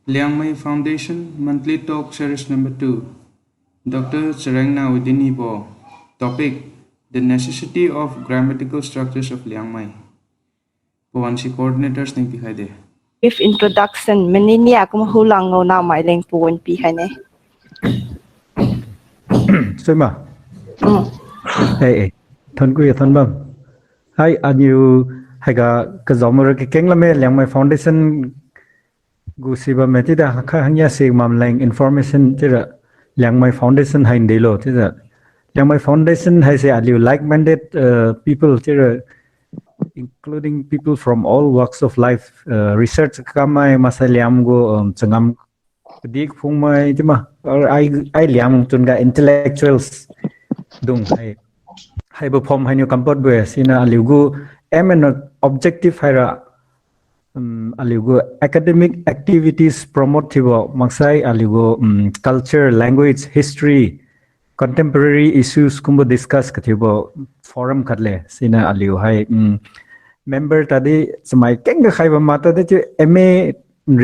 Liangmai Foundation Monthly Talk Series Number 2. Dr. Charengna Widinibou. Topic: The necessity of grammatical structures of Liangmai. Pawansi coordinators nang pihade. Brief introduction menini akuma hulang no na mai leng puon pi hane. Sima. Hey, thon ku thon bam. Hi, anu haga kazomor ke keng lame Liangmai Foundation gu siba meti da kha hanya se mam lang information tira Liangmai Foundation hain delo tira Liangmai Foundation has a like-minded people tira including people from all walks of life research kamai masa liam go changam dik phung mai tima or I liam tunga intellectuals dung hai bo form hai new comport be sina aligu aim and objective haira aligo academic activities promotivo maksai aligo culture language history contemporary issues kumbo discuss kathibo forum khatle sina aliu hai member tadi samai kenga khaiba mata de MA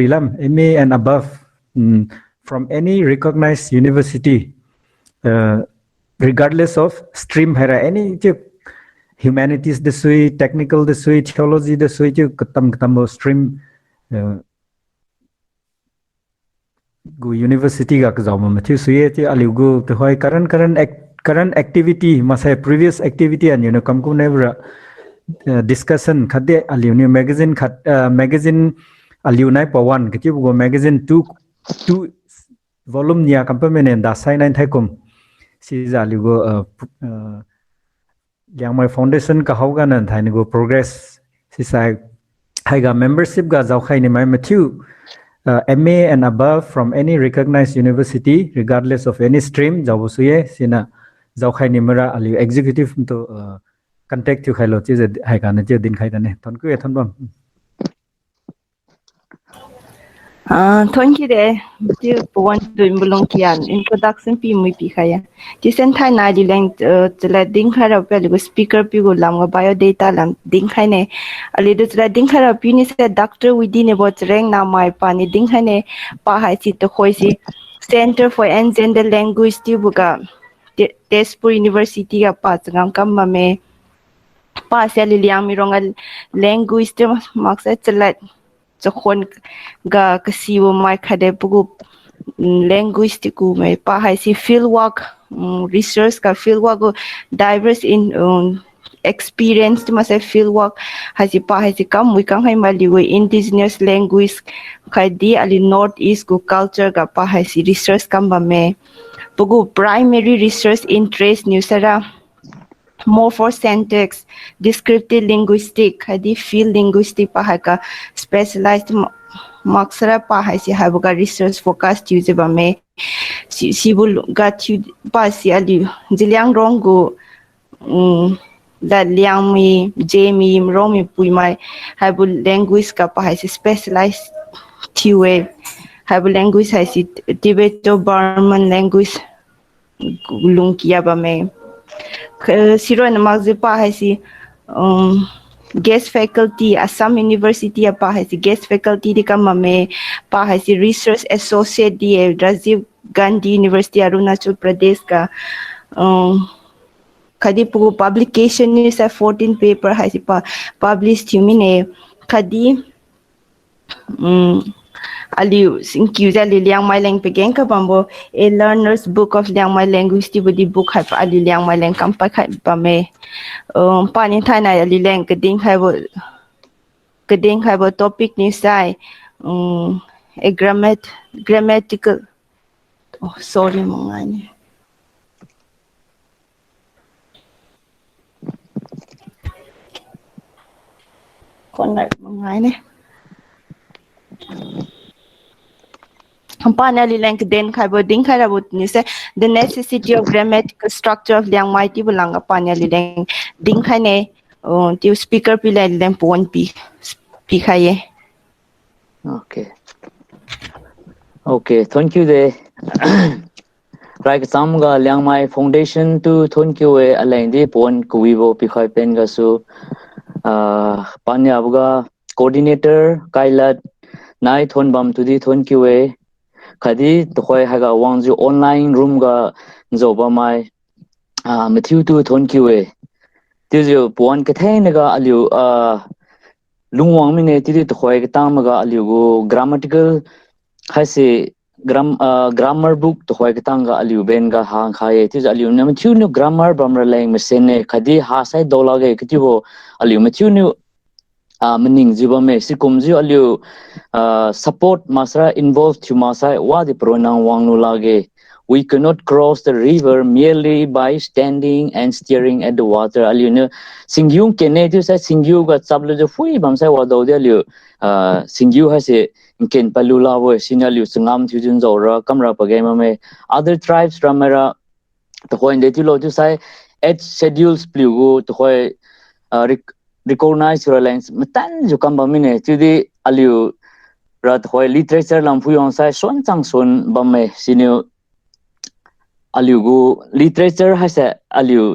rilam MA and above from any recognized university regardless of stream hera any humanities the sui technical the sui theology the sui katam stream gu university ga kazama mathi suye ti aligu to hoy current activity masai previous activity and kamku never discussion khade aliuni magazine magazine aliunai pawan kiti go magazine 2 volume nia kampamene da sai nine thaikum si aligu Liangmai Foundation ka hauga nan thaini go progress si sai haiga membership ga jaw khaini mai matthew MA and above from any recognized university regardless of any stream jaw suye sina jaw khaini mara ali executive to contact you khailo chi haiga na je din khaidane thonku thon bam Thank you de ti puan do imbulong kian introduction pi mui pi khaya ti sen thai na di leng chela ding khara pe ligo speaker pi go lam bio data lam ding khai ne ali de chela ding khara pi ni se Dr. Widinibou Charengna mai pa ni ding khai ne pa hai chi to khoi si Center for Endangered Language ti buga Tezpur University ga pa changam kam ma me pa se li liang mi rongal language te maksa chela chokon ga kasiwo mai khade pugu linguistic mai pa hai si field work research ka field work diverse in experience ma se field work hai si pa hai si kam wi kam hai mali we indigenous language khadi ali north east go culture ga pa hai si research kam ba me pugu primary research interest new sara more for syntax descriptive linguistic hadi field linguistic pa ka specialized maksara pa si habuga research focus use ba me sibul got you pa si ali jiliang rongo da liang mi jemi romi pui mai habu language ka pa si specialized tiwe habu language si tibeto burman language lungkia ba me Siro na magzipa hai si guest faculty Assam University pa hai si guest faculty di kama me pa hai si research associate di Rajiv Gandhi University Arunachal Pradesh ka kadi pu publication ni sa 14 paper hai si pa published humine kadi ali singkiuza li Liangmai lang pegeng ka bambo a learner's book of Liangmai language ti budi book hai pa ali Liangmai lang kampa khai pa me pa ni thai na ali lang keding hai bo topic ni sai a grammatical sorry mongai ni konai mongai ni Hampanali length then khaibo ding kharabut ni se the necessity of grammatical structure of Liangmai ti bulanga panali leng ding khane ti speaker pi lai leng pon pi khaye Okay, thank you de right samga Liangmai Foundation to thank you alain de pon kuibo pi khai pen ga su panya abuga coordinator kailat nai thon bam tu di thon ki we khadi to khoi ha ga wang ju online room ga zo ba mai matthew tu thon ki we ti ju pon ka the na ga aliu lungwang mi ne ti di to khoi ga tang ma ga aliu go grammatical ha se grammar book to khoi ka tang ga aliu ben ga hang khaye ti aliu na matthew no grammar bam ra lang me sen ne khadi ha sai dola ga ki ti bo aliu matthew no meaning jiba me sikum ji aliu support masra involved to masai wa the pronoun wang no lage we cannot cross the river merely by standing and staring at the water aliu ne singyung kene tu sa singyu ga chablo jo fui bam sai wa do de aliu singyu ha se ken palula wo sinaliu sangam thujun zo ra kamra pa game me other tribes ramera to hoin de ti lo tu sai at schedules pliu to hoi recognize your lines matan ju kam ba mine chu di aliu rat hoi literature lam phu yong sai son chang son ba me sinu aliu go literature ha sa aliu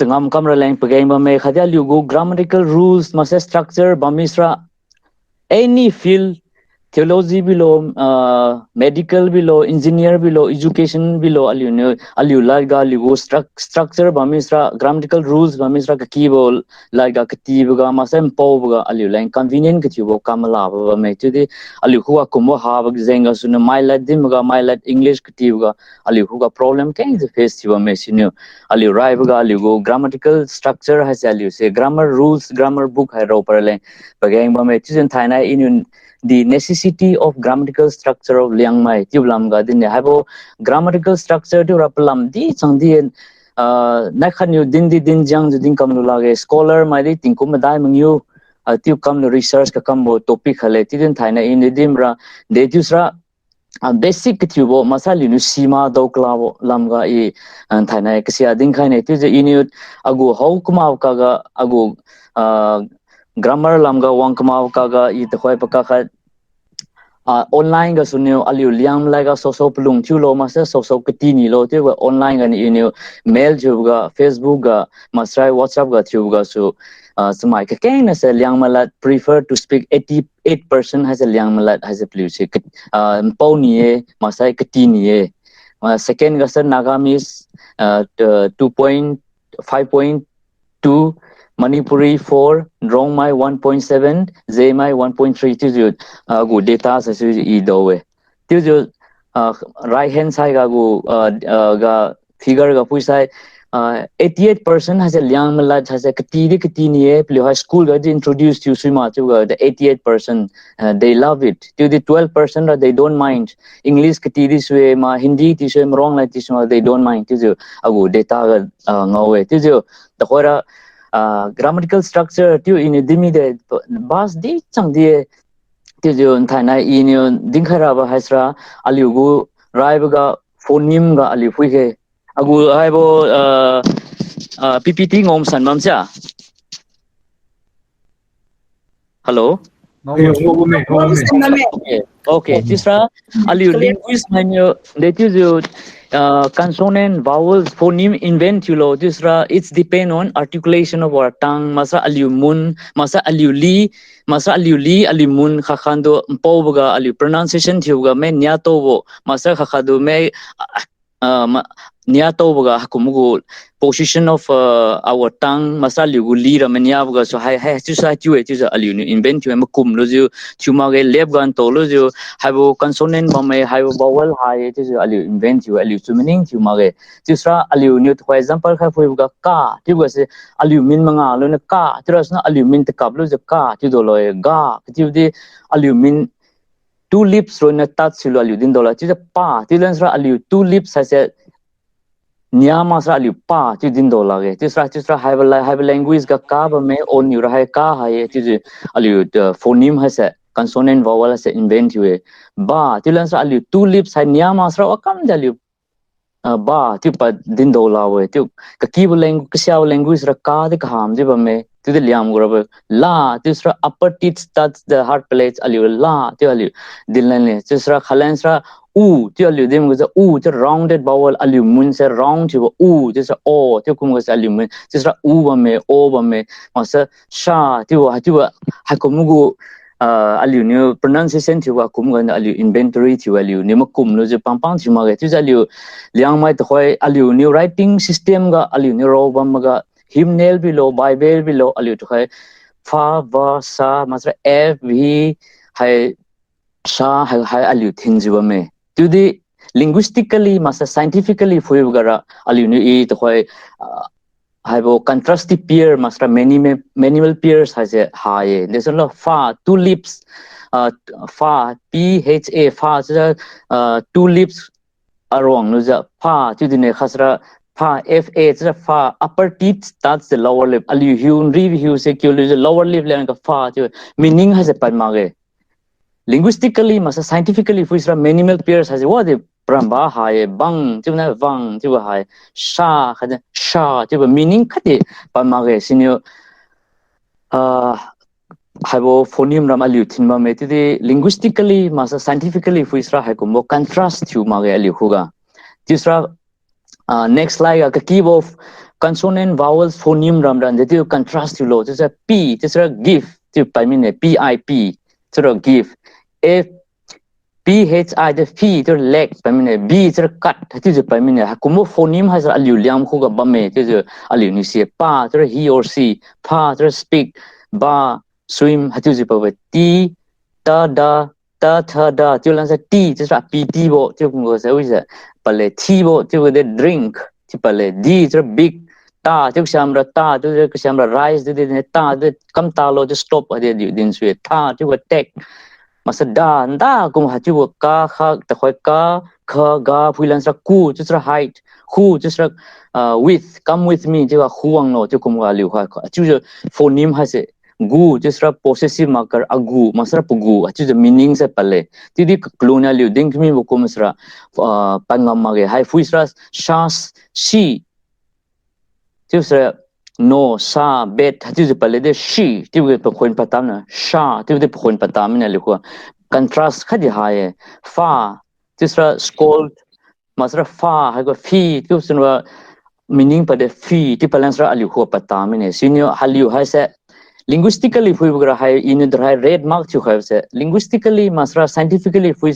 sangam kam ra lang pa game ba me khadi aliu go grammatical rules masa structure ba misra any field theology below medical below engineer below education below aliu larga aliu structure ba misra grammatical rules ba misra ka keyboard larga ka tibuga masem powga aliu line convenient ka tibo kamala ba me tudi aliu huwa kumo ha ba zenga suna mailat dimga mailat english ka tibuga aliu huwa problem can the face tibo me sinu aliu raibuga aliu go grammatical structure has aliu say grammar rules grammar book ha ro parle bageng ba me chisen thaina in the necessity of grammatical structure of Liangmai tiblam ga din habo grammatical structure to rapalam di changdi na khan yu din jang din kam lage scholar mai di tingkum dai mangyu tiu kam research ka kam bo topic hale tidin thaina in dimra de tusra basic tubo masali nu sima doklabo lamga I thaina ksia din khaine tu je inut agu how kuma ka ga agu grammar lamga wang kuma ka ga I to khoi pa ka online ga sunyo aliu liang laga so plung thulo masa so katini lo te online ga ni mail juga facebook ga masrai whatsapp ga thu ga so smai ka kain as liang malat prefer to speak 88% has a liang malat has a plus pau ni masai katini second ga sir nagamis 2.5.2 Manipuri 4, Rongmai 1.7, Zemai 1.3 go data sa su I dowe. Tiyo right hand side ga figure ga puisai 88% has a liang malad has a katini play high school ga introduced to swima to the 88% they love it. To the 12% they don't mind. English katidi swe ma Hindi ti swe wrong like this they don't mind. Tiyo ago data ga ngawe. Tiyo the hora grammatical structure tu in dimi de bas di chang die tu jo thaina in dingkhara ba hasra aliugu raibaga phoneme ga ali phuike agu haibo ppt ngom sanmam cha hello okay tisra aliu linguist manyo de tu jo consonant vowels phoneme invent you lo tisra it's depend on articulation of our tongue masa aliu mun masa aliu li alimun khakhando powga aliu pronunciation thiuga me nya to bo masa khakhadu me nya to boga hakumugo position of our tongue masa liu li ramanya boga so hai tu sa tu aliu invent you makum lo ju chuma ge left gan to lo ju haibo consonant ba me haibo vowel hai tu aliu invent you aliu meaning chuma ge tisra aliu new for example khai foi boga ka tu go se aliu min manga lo na ka trasna aliu min te kap lo ju ka tu do lo ga tu di aliu min two lips ro na tat silo aliu din dola tu pa tu lensra aliu two lips has a Nyama sa aliu pa tu din do lage tisra have language ka ba me on you hai ka hai tu aliu phoneme has a consonant vowel has invent you ba tilan sa aliu two lips hai nyama sa akam aliu ba tu pa din do la we tu ka ki language ka sia language ra ka de kham je ba me tu de liam gora la tisra upper teeth touch the heart plates aliu la tu aliu dilan le tisra khalan sa u tu aliu dem go u tu rounded vowel aliu mun se round tu u tisra o tu kum go aliu mun tisra u ba me o ba me masa sha tu ha kum go aliu new pronunciation thiwa kum gan aliu inventory thiwa aliu nima kum no je pang thima ge tu aliu Liangmai to khoi aliu new writing system ga aliu new ro bam ga hymnal below bible below aliu to khoi fa va sa masra f v hai sha hai aliu thin jiwa me tu di linguistically masa scientifically fuib gara aliu new e to khoi haibo contrastive pair masra manual pairs has a high there's a lot fa two lips fa pha fa two lips arong no ja fa tu dine khasra fa fa fa upper teeth that's the lower lip ali hu review secure the lower lip lang ka fa meaning has a parmage linguistically masa scientifically fuisra manual pairs has what the pramba hai bang tuna wang tu hai sha khada sha tu meaning khati parmage sinyo haibo phoneme ram aliu thinma me ti linguistically masa scientifically fuisra hai ko mo contrast tu mage aliu huga tisra next slide ka key of consonant vowels phoneme ram ran the contrast tu lo tisra p tisra give tu paimine pip tisra give f phi the phi to leg paimine b tisra cut tu je paimine hakumo phoneme has aliu liam khuga bame tu aliu ni se pa tisra he or she pha tisra speak ba swim hatu ji pawe t ta da ta tha da tu lan sa t tisra pt bo tu ngo sa wi sa pale t bo tu de drink ti pale d tisra big ta tu samra ta tu samra rise de ta de kam ta lo just stop ade din swe ta tu take masa da kum hatu ka kha ta khoi ka kha ga phuilan sa ku tisra height who just with come with me tu huang no tu kum ga liu kha chu phoneme has a gu just possessive marker agu masra pugu achu the meaning se pale tidi colonial you think me ko masra pangama ge hai fuisra shas she just no sa bet achu the pale de she ti ge pokhoin patam na sha ti de pokhoin patam na liko contrast khadi hai fa just scold masra fa ha go fi tu sunwa meaning pa de fi ti palansra ali ko patam ne senior haliu ha se linguistically if we were high in the high red mark you have said linguistically masra scientifically if we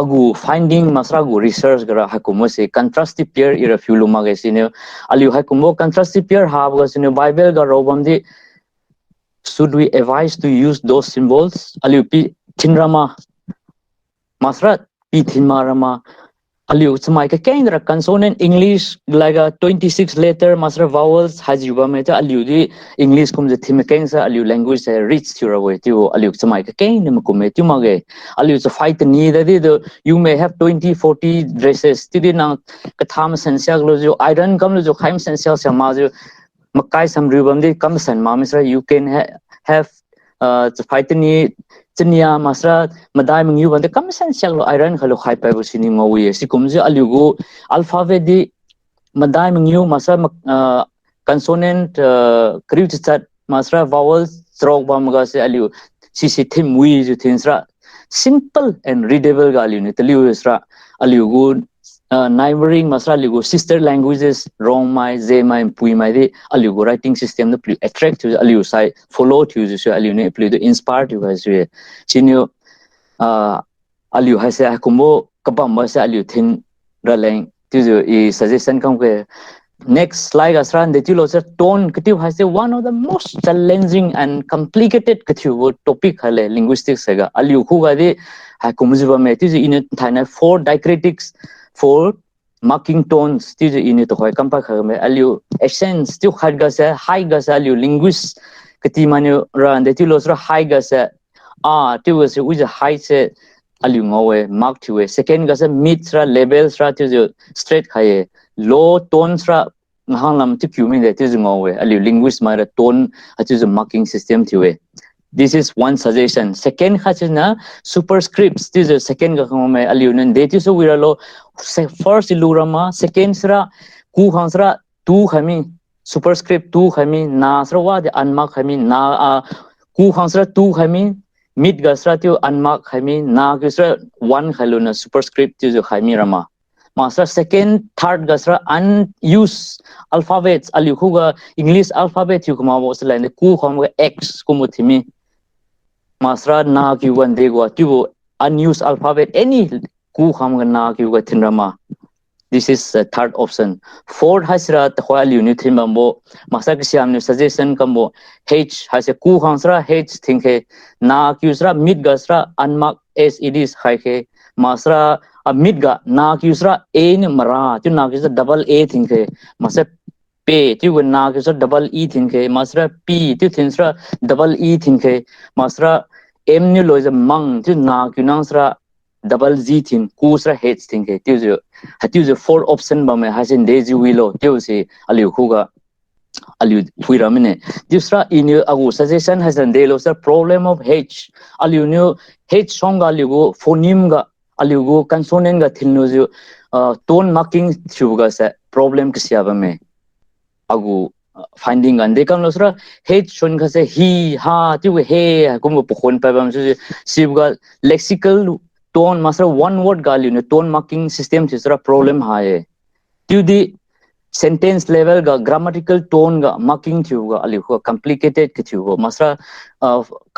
agu finding masra gu research gara hakumo se contrastive pair ira fuluma ga sine aliu hakumo contrastive pair have ga sine bible ga robam di should we advise to use those symbols aliu pi thinrama masra pi thinmarama aliu smai ka kendra consonant english like 26 letter masra vowels hajiba me ta aliu di english kum the theme kensa aliu language se rich thura way tu aliu smai ka ken ne kum me tu mage aliu to fight ni da di you may have 20-40 dresses ti di na ka tham sensia lo jo iron kam lo jo khaim sensia se ma jo makai sam rubam di kam san ma misra you can have to fight ni chnia masra madai mingyu bande kam sensia lo iron khalo khai pa bo sini ngowi si kum je aliu go alphabet di madai mingyu masra consonant kriu chat masra vowels strong bam ga se aliu si thim wi ju thinsra simple and readable ga aliu ne tliu isra aliu go neighboring masra aliu sister languages rongmai zemai puimai di aliu go writing system the attract to aliu sai follow to so aliu ne play the inspire to as we sinyo aliu ha se akumbo kabam ma se aliu thin raleng to i suggestion kam ke next slide asran de tilo sir tone katiu has one of the most challenging and complicated katiu topic hale linguistics ga aliu khu ga de ha kumjiba me ti in thana 4 diacritics 4 marking tones ti in to khoi kampa kha me aliu essence ti khad ga se high ga se aliu linguist kati manu ran de tilo sir high ga se ti was with the high se aliu ngowe mark ti we second ga se mid ra level ra ti straight khaye low tones ra ngahanglam ti kyu me de ti ngowe aliu linguist ma ra tone ati the marking system ti we this is one suggestion second khachna superscripts this is second ga khome aliu nan de ti so wiralo first ilurama second sra ku hansra tu khami superscript tu khami na sra wa de unmark khami na ku hansra tu khami mid ga sra ti unmark khami na ga sra one khaluna superscript ti khami rama master second third ga sra unused alphabets aliu khuga english alphabet yu kuma was line ku kham ga x kumu thimi masra na ki wan de go tu unused alphabet any ku kham ga na ki ga thinrama. This is the third option. Fourth hasra while you need mambo masak siam suggestion kambo h has a ku hansra h thinke na kyusra mid gasra unmark as it is haike masra a mid ga na kyusra a ni mara tu na kyusra double a thinke masa p tu na kyusra double e thinke masra p tu thinsra double e thinke masra m ni loiza mang tu na kyunansra double z thin kusra h thinke tu hati four option ba me hasin daisy wilo tu se aliu khuga aliu thuiramine disra in agu suggestion has an delo sir problem of h aliu new h song aliu go phoneme ga aliu go consonant ga thilnu ju tone marking thuga sa problem kisya ba me agu finding and they come losra h shon ga se he ha tu he kum pokhon pa bam su sibga lexical tone masra one word gal tone marking system tisra problem hai to the sentence level ga grammatical tone ga marking thuga ali ko complicated kithugo masra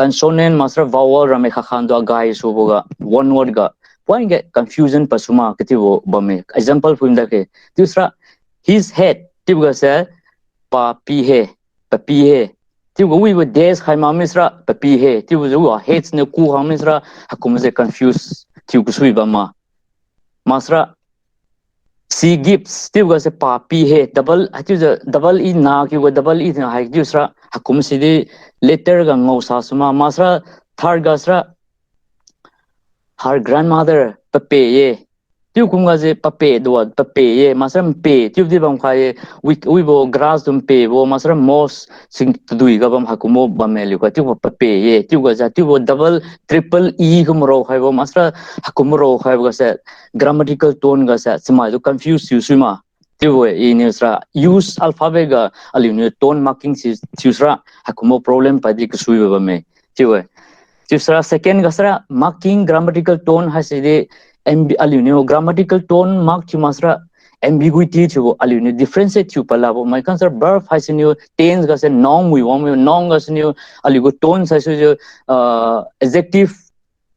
consonant masra vowel rame khan do gai suboga one word ga point get confusion pasuma kithugo bame example punda ke tisra his head tibuga se pa pi he pa pi he tibuga we were days khai ma misra pa pi he tibuga heads ne ku ha misra hakum se confuse tibuga sui bama masra she gives tibuga se pa pi he double double e na ki go double e na hai jusra hakum se de letter ga ngau sa suma masra third ga sra her grandmother pape ye tiu kumga je pape do pape ye masram pe tiu di bam khaye we bo grass dum pe bo masram mos sing tudui ga bam hakumo bameli ko tiu pape ye tiu ga ja tiu bo double triple e gum ro khai bo masra hakum ro khai ga se grammatical tone ga sa sima jo confuse you sima tiu in isra use alphabet ga alinu tone marking tisra hakumo problem pa di kusui ba me tiu Jusra second gasra marking grammatical tone has a alunio grammatical tone mark to masra ambiguity to alunio difference to palabo my concern verb has new tense gas a noun we want noun gas new alugo tones has adjective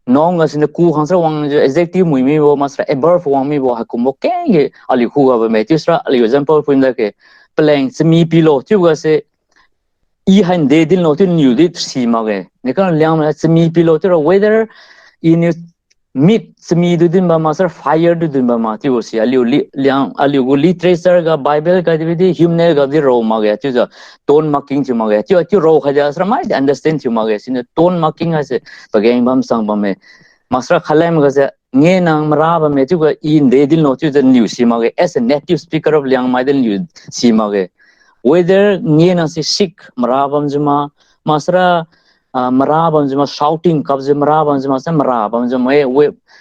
noun gas in the ku hansa wang adjective we me masra a verb wang me bo hakumo ke aluku ga me jusra example for the ke playing semi pillow to gas I han de dil no tin new dit si mage ne kan liang ma semi pilot whether in meet semi du din ba master fire du din ba ma ti o si aliu liang aliu go literature ga bible ga di hymnal ga di ro mage ti ja tone marking ti mage ti ro kha ja sra mai understand ti mage sin tone marking has ba game bam sang ba me master khalem ga ja nge nang mara ba me ti ga in de dil no ti the new si mage as a native speaker of liang mai del new si mage whether nge na si sick marabam juma masra marabam juma shouting kabje marabam juma sa marabam juma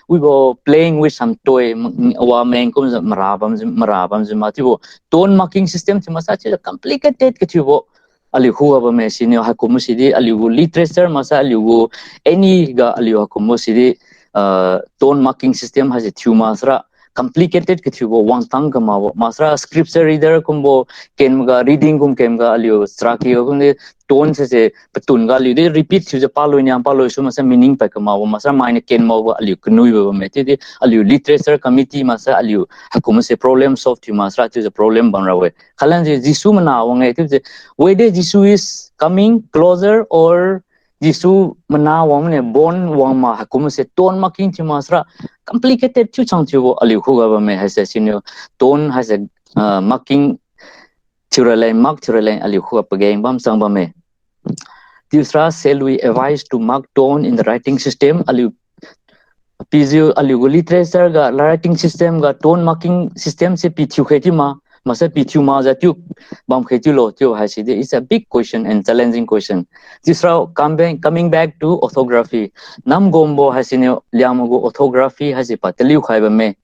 we go playing with some toy wa men kum marabam juma ti wo tone marking system ti masa chi complicated ke ti wo ali huwa ba me sini ha kum sidi ali go literature masa ali go any ga ali ha kum sidi tone marking system has a masra complicated kithugo wang tang kama masra scripture reader kumbo kenga reading kum kemga alio straki kum tone se patun ga li repeat chu palo nyam palo su masa meaning pa kama masra mine ken mo alio knui ba me ti alio literature committee masa alio hakum se problem solve tu masra tu the problem ban rawe khalan je jisu mana wang ti whether jisu is coming closer or jisu mana wang ne born wang ma hakum se tone marking tu masra complicated chu chang chu ali khu ga me has a senior tone has a marking churalai mark churalai ali khu pa game bam sang ba me tisra shall we advise to mark tone in the writing system ali pizio ali literature ga writing system ga tone marking system se pithu kheti ma masa pithu ma ja tu bam kheti lo tu has it is a big question and challenging question tisra coming back to orthography nam gombo has in liamogo orthography has a pataliu khaiba me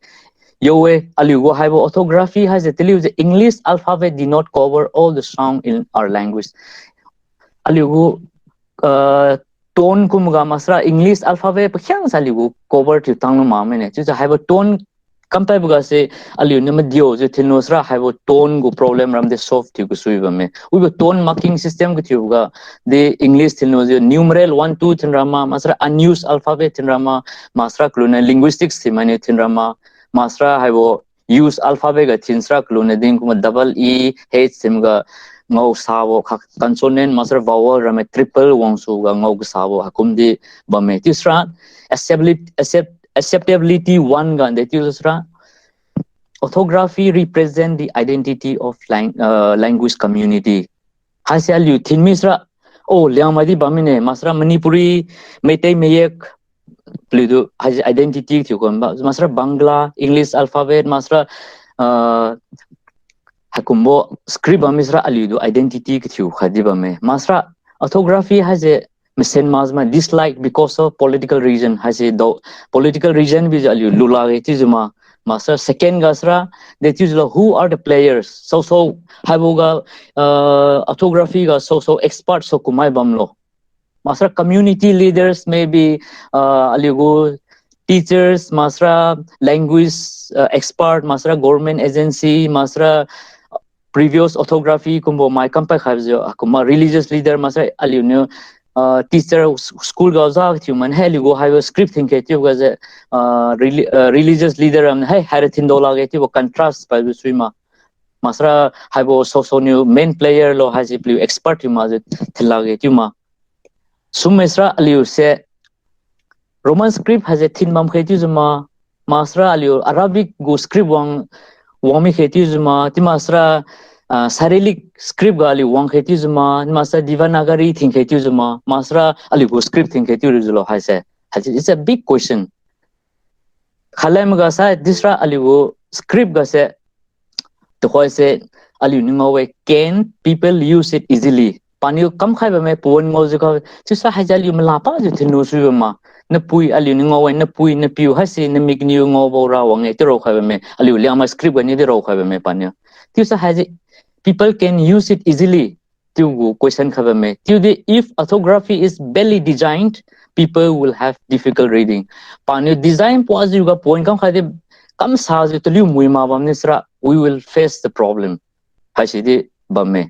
yowe aligo haibo orthography has a tell the english alphabet did not cover all the sound in our language aligo tone kumga masra english alphabet pakhyang saligo cover tu tang ma me ne chu haibo tone Kampai buga se aliu nama dio je thinosra haibo tone go problem ram de solve thi ku suiba me we tone marking system ku thiuga de English thinos numeral 1 2 thinrama masra unused alphabet thinrama masra kluna linguistics thimane thinrama masra haibo use alphabet ga thinsra kluna ding kuma double e h simga ngau sabo consonant masra vowel ram triple wangsu ga ngau sabo hakumdi bame tisra acceptability one gan that is orthography represent the identity of language community hasal you thin misra oh Liangmai di bamine masra manipuri meitei meyek plidu has identity thukon ba masra bangla english alphabet masra hakumbo script misra alidu identity thu khadiba me masra orthography has a Mesen Mazma dislike because of political reason has a political reason which aliu lulageti master second gasra that is who are the players so habuga orthography ga so expert so kumai bamlo master community leaders maybe aliu teachers master language expert master government agency master previous orthography kumbo my company has kuma religious leader master aliu teacher school goes out human heli go have a script think it was a religious leader and hey haratin dola get contrast by swima masra have so new main player lo has a blue expert you must tilage tuma sumesra aliu se roman script has a thin mam khetizuma masra aliu arabic go script wami khetizuma timasra Cyrillic script gali wang khetizuma masra Devanagari think khetizuma masra aligo script think khetizula haise it's a big question khalem ga sa disra aligo script ga se to hoise aliu ningawe can people use it easily paniu kam khai ba me pon mo je ka chisa hajali mala pa je thinu su ma na pui aliu ningawe na pui na piu hase na migniu ngo bo ra wang e tro khai ba me aliu liama script ga ni de ro khai ba me paniu tisa haje people can use it easily to question khabame if orthography is badly designed people will have difficult reading pani design was you ga point kam khade kam sa je to liu mui ma bam nisra we will face the problem hasidi bamme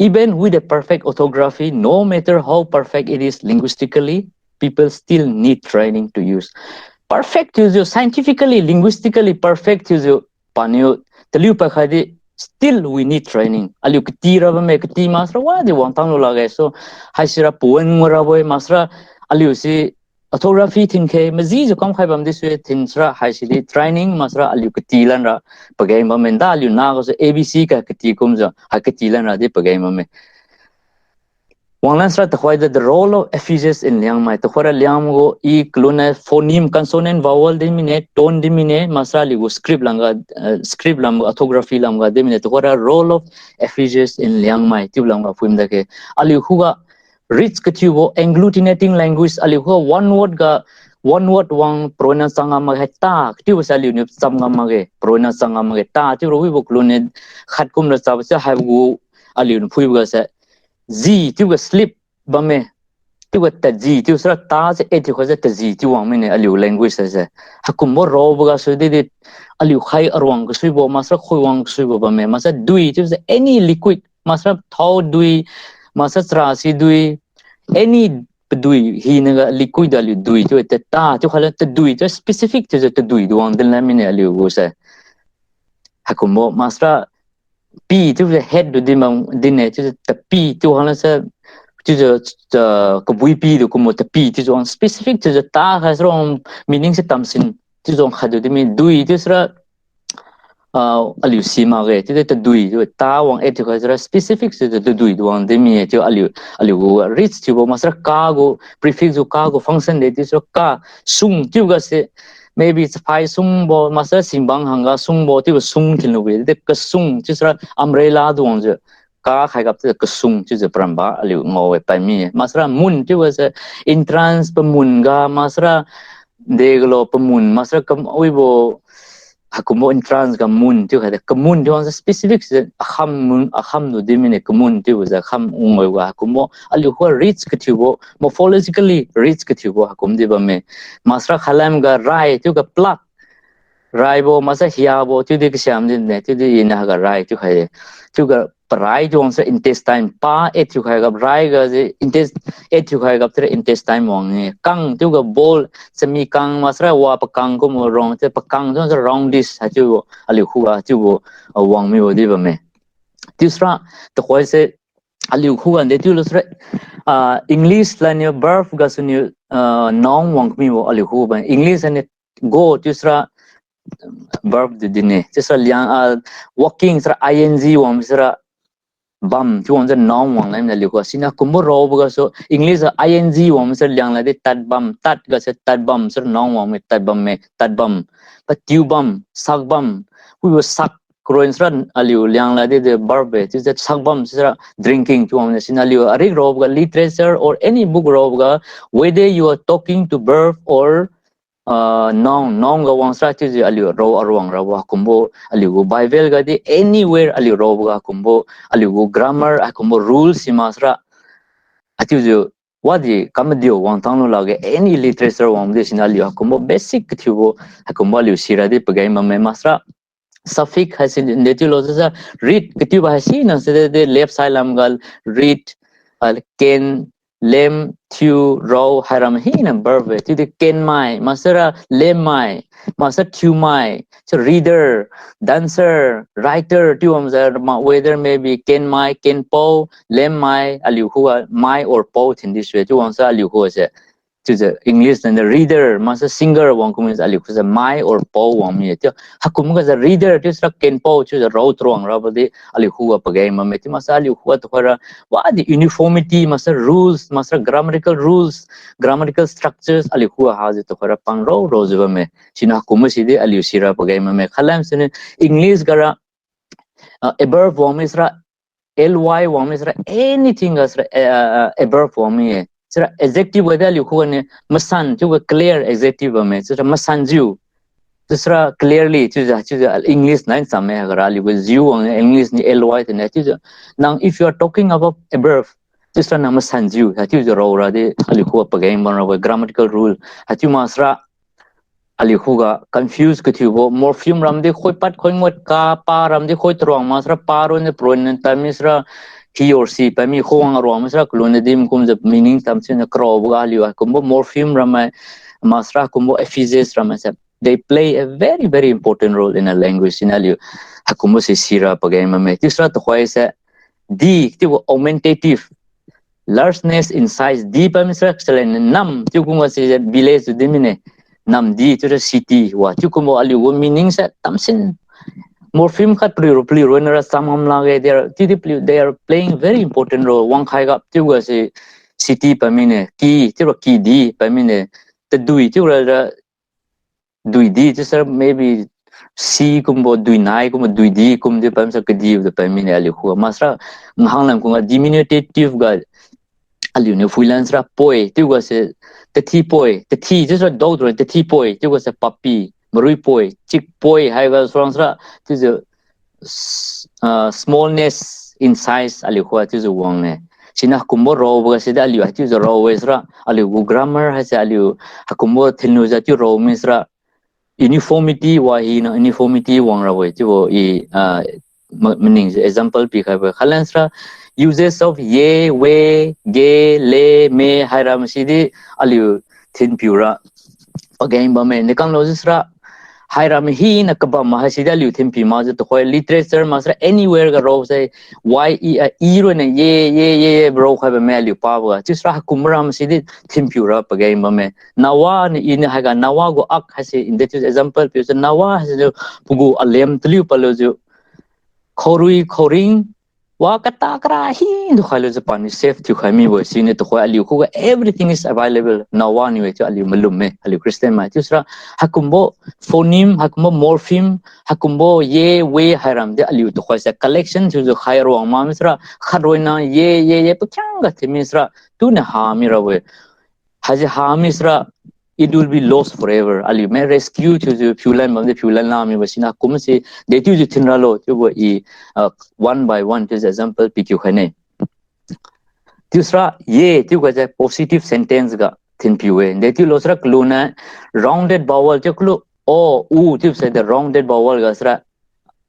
even with a perfect orthography no matter how perfect it is linguistically people still need training to use perfect use scientifically linguistically perfect use pani teliu pa khade still we need training aliu kitira ba me kiti masra wa de wang tang lo la ge so haisira puan ngora boy masra aliu si orthography thin ke mazi jo kam khai bam dis we thin sra haisidi training masra aliu kitilan ra pagai ma men da aliu na go so abc ka kiti kum jo ha kitilan ra de pagai ma me wanglan sra ta khwai the role of affixes in Liangmai to khora liamgo e kluna phoneme consonant vowel dimine tone dimine masra ligo script langa orthography langa dimine to khora role of affixes in Liangmai tu langa phum da ke ali huga rich katibo agglutinating language ali huga one word wang pronoun sanga ma ta tu sali ni samga ma ge pronoun sanga ma ge ta tu ro wi bo klune khat kum ra sa ba ha gu ali nu phui ga sa Z tu ga slip bame tu ga ta Z tu sra ta se e tu khaza ta Z tu wang mene aliu language sa hakum bo ro ga so de aliu khai arwang ga sui bo masra khoi wang sui bo bame masa dui tu any liquid masra thau dui masa tra si dui any dui hi na ga liquid aliu dui tu ta tu khala ta dui tu specific tu ta dui du wang de la mene aliu go sa hakum bo masra P tu head do dimang dine tu ta P tu hala sa tu ka bui P do ko ta P tu on specific tu ta has wrong meaning se tamsin tu jong khadu dimi dui tu sra aliu sima ge tu ta dui tu ta wang et tu has specific tu dui do on dimi tu aliu rich tu bo masra ka go prefix go ka go function de tu ka sung tu ga se maybe it's five sung bo masa simbang hanga sung bo ti sung tin we de ka sung chisra umbrella duang je ka khai gap ka sung chi je pramba aliu ngowe pa mi masra mun ti was entrance pamun ga masra deglo pamun masra kam oibo hakumo entrance ga mun ti khade kamun ti was specific akham no dimine kamun ti was akham ungoi wa hakumo aliu ho rich katibo morphologically rich katibo hakum di ba me masra khalam ga rai tu ga plak raibo masa hiabo tu de ksiam din ne tu de ina ga rai tu khai tu ga rai tu onsa intestine pa et tu khai ga rai ga et tu khai ga tre intestine mong ne kang tu ga bol semi kang masra wa pa kang ko mo rong te pa kang so rong dis ha tu ali huwa tu go wang mi wo di ba me tisra to khoi se ali huwa de tu lo sra English la ne verb ga su ne noun wang mi wo ali huwa English ne go tisra verb de dine tisra liang walking sra ing wang sra bam tu on the noun wang na li ko sina kumbo ro ga so English ing wang sra liang la de tat bam tat ga se tat bam sra noun wang me tat bam but tu bam sak bam we will sak kroin sra aliu liang la de verb is that sak bam sra drinking tu on sina liu ari ro ga literature or any book ro ga whether you are talking to verb or noun ga wang strategy aliu ro arwang ra wa kumbo aliu bible ga di anywhere aliu ro ga kumbo aliu grammar kumbo rules simasra atiu jo wadi kamadio wang tanglo lage any literature wang de sinaliu kumbo basic thibo kumbo aliu sira de pagai mamme masra suffix hasin netilosa read kitiba hasina se de left side lam gal read can lem tu row haram hina verb to the ken mai masara lem mai masar tu mai so reader dancer writer tu whether maybe ken mai ken po lem mai aliu huwa mai or po in this way tu wangsa aliu huwa se to the English and the reader masa singer wang kumis aliu kusa mai or po wang mi tu hakum ga the reader tu sra ken po tu the row trong ra bodi aliu huwa pagai ma me ti masa aliu huwa to khara wa the uniformity masa rules masa grammatical structures aliu huwa ha to khara pang ro ba me sina hakum si de aliu sira pagai ma me khalam sine English gara a verb wang mi sra ly wang mi sra anything as a verb wang mi sira adjective wada liu khone masan chu clear adjective me sira masan ju sira clearly chu English nine same agara liu ju English ni ly ne chu now if you are talking about a verb sira na masan ju chu ro ra de liu khu pagai mon ra grammatical rule chu masra aliu khuga confuse ka thibo morpheme ram de khoi pat khoi ngot ka pa ram de khoi trong masra paro ne pronoun tamisra he or she pa mi khowang ro masra clonadim kum the meaning tamsin kro ga liu kumbo morpheme ram masra kumbo affixes ram they play a very very important role in a language in aliu hakumbo se sira pagai me tisra to khoi se d tibo augmentative largeness in size d pa misra selen nam tu kunga se village dimine nam di to the city wa tu kumbo aliu meaning sa tamsin morpheme khat plural na samam lage they are playing very important role wang khai ga tu ga se city pa mine ki tu ki di pa mine the dui tu ra dui di just maybe c kumbo dui nai kumbo dui di kum de pam sa ka di the pa mine ali khu masra nghangram ku diminutive ga aliu ne freelance ra poi tu ga se the thi just dog the thi poi tu ga se puppy marui poi chik poi hai ga sra tu the smallness in size aliu khu tu wang ne sina kumbo ro ga se da aliu tu ro wesra aliu grammar ha se aliu hakumbo thilnu ja tu ro misra uniformity wa hi na uniformity wang ra we tu meaning example pi kha ba khalansra uses of ye we ge le me hairam sidi aliu thin pura again ba me nekang logisra hairam hi na ka ba ma sidi aliu thin pi ma to khoi literature masra anywhere ga ro say y e ro ne ye bro kha ba me aliu pa ba chisra kumram sidi thin pura again ba me nawa ni in ha ga nawa go ak ha se in that example pi nawa ha se pugu alem tliu paloju khorui khoring wa kata kra hi do khalo japan safe to khami bo sine to khoi aliu khu everything is available nawa ni we to aliu malum me aliu christian ma tusra hakumbo phoneme hakumbo morpheme hakumbo ye we haram de aliu to khoi sa collection to khairo ma misra kharoina ye pakyang ga te misra tu na ha mi ra we haji ha misra it will be lost forever aliu may rescue to the fulan ma de fulan na mi basina kum se de tu ju tinralo to bo I one by one this example pq khane tisra ye tu ga positive sentence ga thin piwe de tu losra kluna rounded vowel to klu o u tiu se the rounded vowel ga sra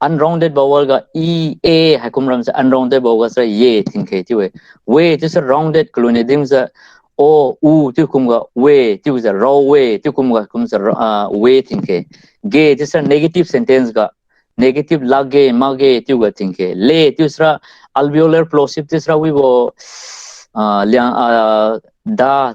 unrounded vowel ga e a hakum ram se unrounded vowel ga sra ye thin ke tiu we tis a rounded colony dim sa o u tiu kum ga we tiu sa raw we tiu kum ga kum sa we thin ke ge tis a negative sentence ga negative lage mage tiu ga thin ke le tiu sra alveolar plosive tis ra we wo da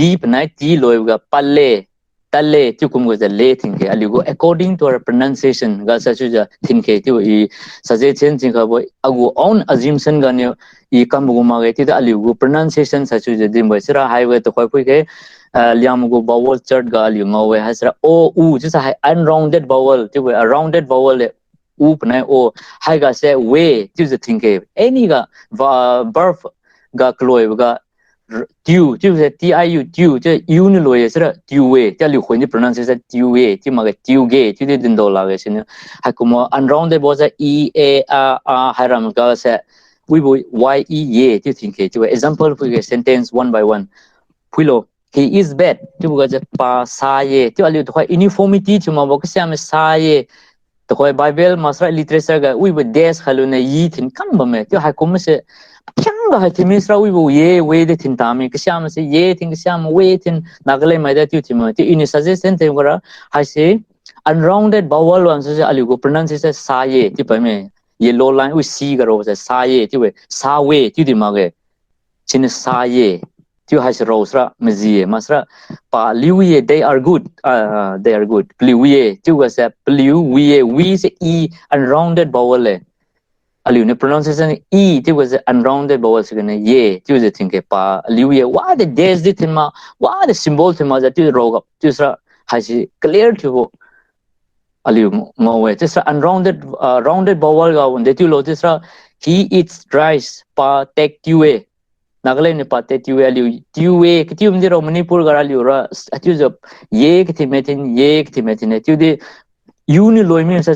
deep night ti loy ga palle talle tu kum ga le thing ke ali go according to our pronunciation ga sa chu ja thin ke tu I suggestion thing ga boy agu own assumption ga ne I kam gu ma ga ti da ali go pronunciation sa chu ja dim boy sira highway to khoi pui ke liam go vowel chart ga ali ngo we hasra o u just a unrounded vowel tu a rounded vowel u pnai o hai ga se we tu the thing ke any ga verb ga kloi ga tiu是 tiu tiu这 u 呢罗也是了 tiu way 这里会你 pronounce 是 tiu way 就嘛个 tiu ge 就的den do la个是呢还como unrounded was e a r 还让个是 we boy y e ye 就听ke 就 example 会个 sentence one by one 会咯 he is bad 就个是 pa sa ye 就ali 的话 uniformity 就嘛个下面 sa ye 的话 bible 嘛是 literature 个 we would des 还有呢 yi 听 kam 吧没就还como是 Kyang hai thi misra we bo ye we de thin tami ke syam se ye thin ke syam we thin nagle mai da tu thim ti in suggestion the gora hai se unrounded vowel one se ali go pronunciation sa ye ti pa me ye low line we see garo se sa ye ti we sa we ti di ma ge chin sa ye ti hai se ro sra me ji masra pa liu ye they are good liu ye ti was a liu we se e unrounded vowel le aliu ne pronunciation e it was unrounded vowel se ne ye tu je think pa aliu ye what the days dit ma what the symbol thima ja tu ro up tu sa ha si clear tu aliu ngo we tu sa unrounded rounded vowel ga un de tu lo tu sa he eats rice pa tek tu we nagle ne pa tek tu we aliu tu we ki tu mdi ro manipur ga aliu ra tu je ye ki metin ye ki metin tu de you ni lo mi sa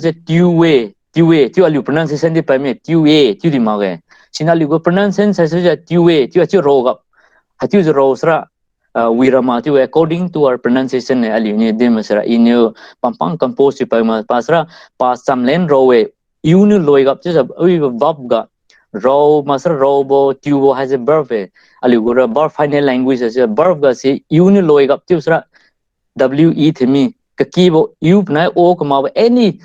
tu we tu aliu pronunciation di pa me tu di ma ge sinali go pronunciation sa sa tu tu ro ga ha tu ro sra we rama tu according to our pronunciation aliu ni de ma sra in pampang compose pa ma pasra pa samlen ro we you ni lo ga tu we verb ga ro masra ro bo tu bo has a verb aliu go verb final language as a verb ga si you ni lo ga tu sra we thimi ka ki bo you na o ka ma any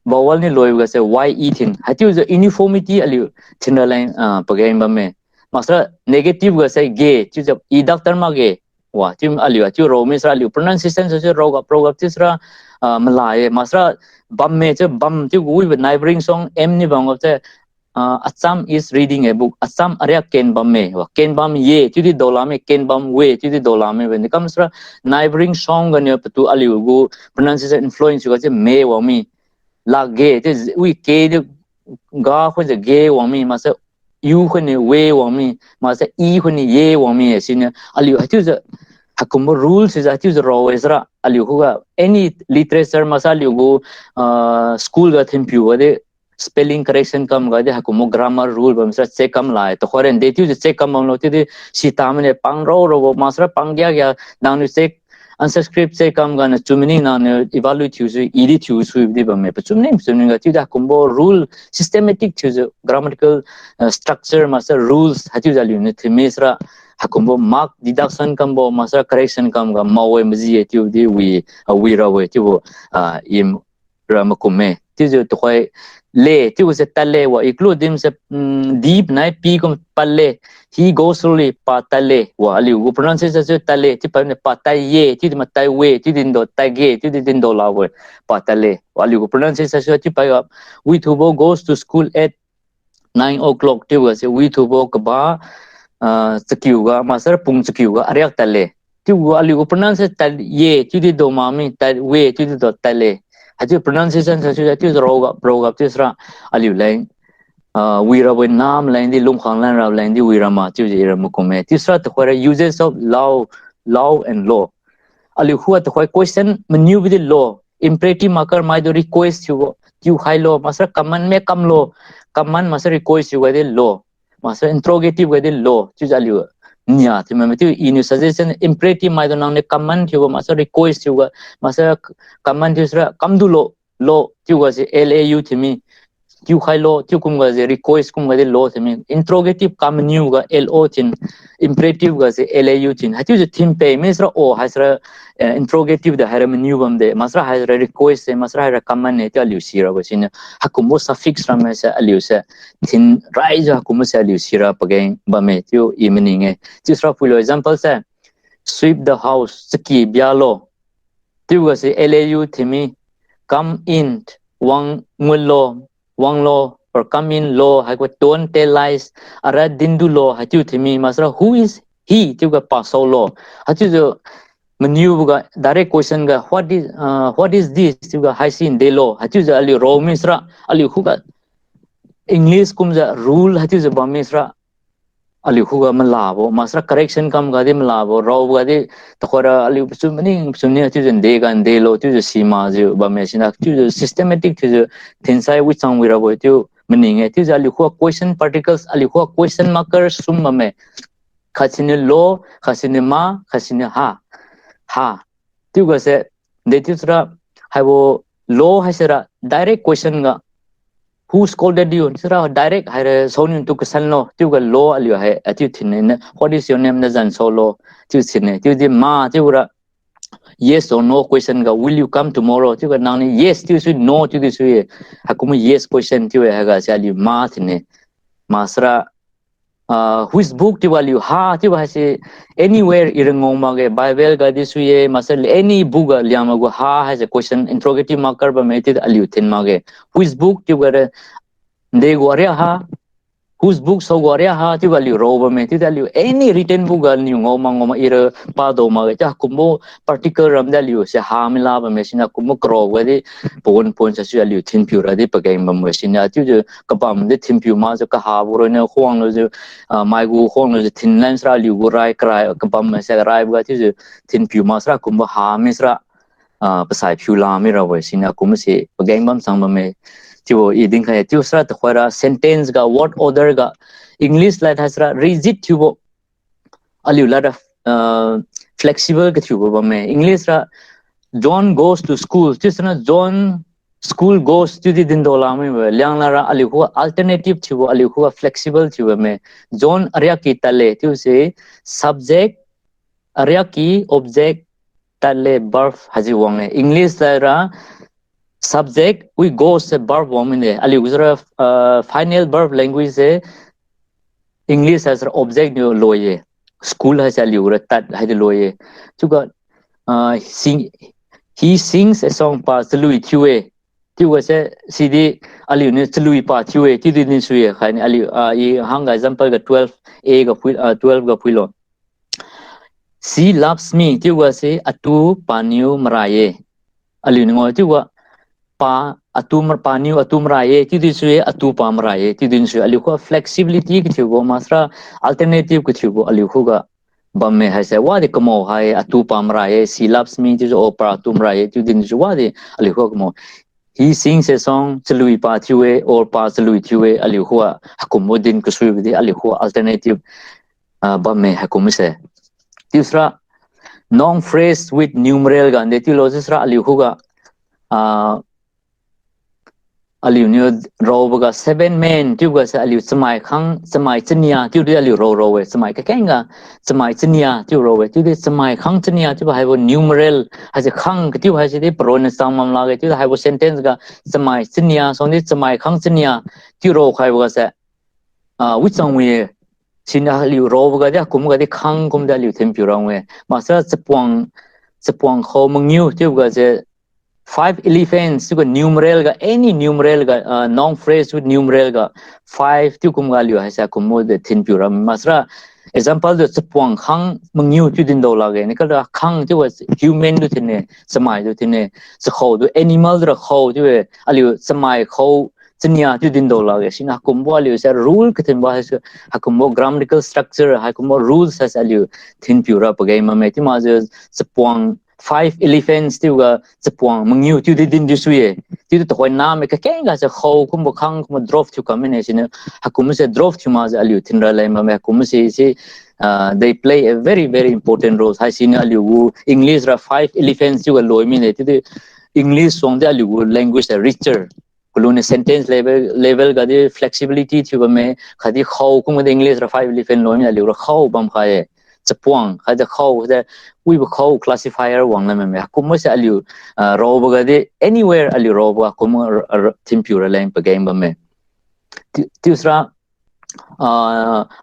vowel ni loi ga se ye thin hatiu the uniformity aliu thin line pagain ba me masra negative ga se ge chu jab e doctor ma ge wa tim aliu chu ro me sra aliu pronunciation se ro ga pro ga tisra malai masra bam me che bam chu wi with neighboring song m ni bang of the Assam is reading a book Assam area ken bam me wa ken bam ye chu di dola me ken bam we chu di dola me when it comes to neighboring song ga ne tu aliu go pronunciation influence ga che me wa mi la ge this we ke ga khon the ge wa mi ma sa you khon ne we wa mi ma sa e khon ne ye wa mi sin aliu hatiu the hakum rules is hatiu the raw isra aliu ga any literature ma sa aliu go school ga thim pu de spelling correction kam ga de hakum grammar rule bam sa check kam lai to khoren de tiu check kam lo ti de sitam ne pang ro ma sa pang gya down check answer script say kam gana chumini na evaluate use edit use di ba me chumni ga ti da combo rule systematic choose grammatical structure master rules hatu jali ne themesra hakumbo mark deduction kambo master correction kam ga mawe mji ti di we ra we ti bo im ramakume ti je to khoi le ti was tale wa include them se deep na p kom palle he goes slowly pa tale wa ali go pronunciation se tale ti pa ne pa tai ye ti ma tai we ti din do tai ge ti din do la we pa tale wa ali go pronunciation se ti pa we to goes to school at 9 o'clock ti was we to go ba sakyu ga master pung sakyu ga aryak tale ti wa ali go pronunciation tal ye ti di do ma mi tai we ti di do tale haji pronunciation sa chu ti ro ga ti sra aliu lai we ra we nam lai di lum khang lan ra lai di we ra ma chu ji ra mu ko me ti sra to khore uses of law and law aliu huwa to khoi question menu with the law imperative marker mai do request you high law masra command me kam masra request you the law masra interrogative with the law chu aliu nya ti ma ti in suggestion imperative mai do nang ne command ti go ma request ti go ma command ti sra kam du lo ti go se lau ti mi tu khai lo tu kum ga je request kum ga de lo the me interrogative kam new ga lo tin imperative ga je lau tin ha tu je theme pe me sra o ha sra interrogative da haram new bam de masra ha sra request se masra ha command ne ta liu sira ba sin ha kum mo suffix ram se aliu se thin rise ha kum se aliu sira pa ge ba me tu evening e tu sra for example se sweep the house ski bialo tu ga se lau thimi come in wang ngulo wang lo or come in lo ha ko don't tell lies ara dindu lo ha tu thimi masra who is he tu ga paso lo ha tu jo menu ga direct question ga what is this tu ga ha sin de lo ha tu jo ali ro misra ali khu ga english kum ja rule ha tu jo ba misra ali khu ga malabo masra correction kam ga de malabo ro ga de to khora ali su mani sunni tu jen de gan de lo tu jo sima jo ba me sina tu jo systematic tu jo thinsai which song we rabo tu mani nge tu ali khu question particles ali khu question marker sum ma me khasine lo khasine ma khasine ha tu ga se de tu sra habo lo ha sera direct question ga who scolded you sira direct hire sonin tu kasan no tu ga lo aliyo hai ati thin what is your name na jan solo tu sin tu di ma tu ra yes or no question ga will you come tomorrow tu ga nang ni yes tu su no tu di su hakum yes question tu ha ga sali ma thin masra which book tu value ha tu ha se anywhere irangong ma ge bible ga di su ye masal any book ga lyama go ha has a question interrogative marker ba me ti aliyo thin ma ge which book tu ga de goria ha whose book so goria ha ti value roba me ti value any written book gal ni ngoma ira pa do ma cha kumbo particular ram value se ha mila ba me sina kumbo kro ga de pon sa su value thin pure de pa game ba me sina ti je ka pam de thin pure ma ka ha buro ne khong no je mai gu khong no je thin lines ra liu go rai krai ka pam me se rai ba ti je thin pure ma sra kumbo ha me sra pasai pure la me ra ba sina kum se pa game bam sang ba me tu iding kha tu sra ta khora sentence ga word order ga english la hasra rigid tu aliu la flexible ga tu ba me english ra john goes to school tisna john school goes to the din dola me lyang la ra aliu ko alternative tu aliu ko flexible tu me john arya ki tale tu se subject arya ki object tale verb haji wang english la ra subject we go se verb womine ali uzra final verb language se english as object no loye school has ali ura tat had loye chuga sing he sings a song pa lui thue ti was se cd ali ne lui pa thue ti din suye khain ali I hang example ga 12 a ga 12 ga philo she loves me ti was se atu paniu maraye ali ngo ti wa pa atum paniu atum raye ti di su atu pam raye ti din su ali ko flexibility ki go masra alternative ki go ali ko ga bam me ha se wa de komo hai atu pam raye she loves me ti o pa atum raye ti din su wa de ali ko komo he sings a song chlui pa thiwe or pa chlui thiwe ali ko hakum din ku su bi ali ko alternative bam me hakum se tisra noun phrase with numeral ga de ti logis ra ali ko ga aliu ne ro ga 7 men tu ga sa aliu samai khang samai chnia tu de aliu ro we samai ka kenga samai chnia tu ro we tu de samai khang chnia tu hai bo numeral ha se khang tu ha se de pronoun sam mam la ga tu hai bo sentence ga samai chnia so ni samai khang chnia tu ro khai ga sa which song we sin aliu ro ga de kum ga de khang kum de aliu them pu rong we ma sa chapwang kho mang new tu ga se 5 elephants to numeral ga any numeral ga noun phrase with numeral ga 5 tu kum ga liu ha sa kum mo de thin pura masra example de chapwang khang mangyu tu din do la ga ni ka khang tu was human du thin ne samai du thin ne sa kho du animal du kho tu aliu samai kho chnya tu din do la ga sina kum bo aliu sa rule ka thin ba ha kum mo grammatical structure ha kum mo rules has aliu thin pura pa ga ma me ti ma je chapwang 5 elephants tu ga Tezpur mengyu tu din du suye tu to hoi na me ka kenga se kho kum bo khang kum drop tu combination hakum se drop tu ma aliu tinra lai ma hakum se they play a very very important role hai sin aliu English ra 5 elephants tu ga loi mi ne tu English song de aliu language richer kulune sentence level ga de flexibility tu ba me khadi kho kum de English ra 5 elephant loi mi aliu ra kho bam khae Tezpur ha de kho de we will call classifier wang na me hakum se aliu robo ga de anywhere aliu robo hakum timpura lang pa game ba me tiusra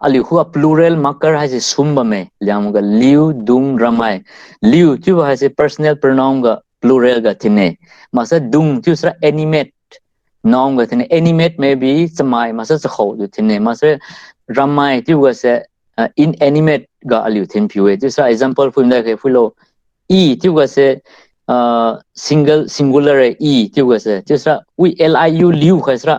aliu huwa plural marker has sum ba me liam ga liu dung ramai liu tu has a personal pronoun ga plural ga thine masa dung tiusra animate noun ga thine animate maybe samai masa sa kho du thine masa ramai tu ga se inanimate ga aliu thin piwe tiusra example phum da ke fulo e tu ga se singular e tu ga se tiusra we liu khasra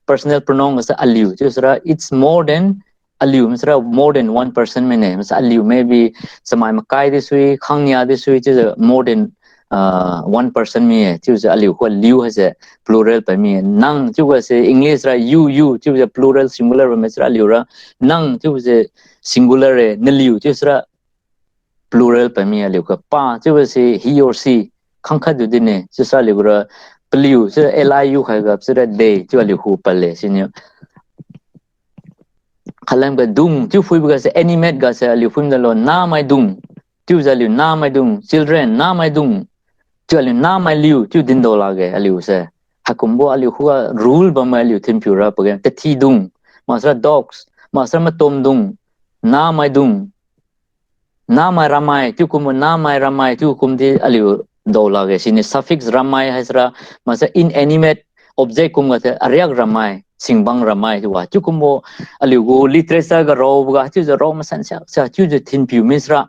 personal pronoun is aliu tiusra it's more than aliu misra more than one person mene mis aliu maybe samai makai this way khangya this way is more than one person me tius aliu ko liu has a plural pa me nang tu ga se English ra you tu is plural singular misra aliu ra nang tu is singular niliu tiusra plural pa me aliu ka pa tu is he or she khangkha du dine tiusra aliu ra liu so liu kha ga so that day tu aliu hu pale sinyo khalam ga dung tu fui ga se animate ga se aliu fum da lo na mai dung tu za liu na mai dung children na mai dung tu aliu na mai liu tu din do la ge aliu se hakumbo aliu hu rule ba mai liu tin pura pa ga ti dung masra dogs masra ma tom dung na mai dung na mai ramai tu kum na mai ramai tu kum di aliu do la ge sin suffix ramai hasra masa inanimate object kum ga aryak ramai singbang ramai tu wa tu kum bo aliu go literature ga ro ga tu ro ma san sa tu je thin pu misra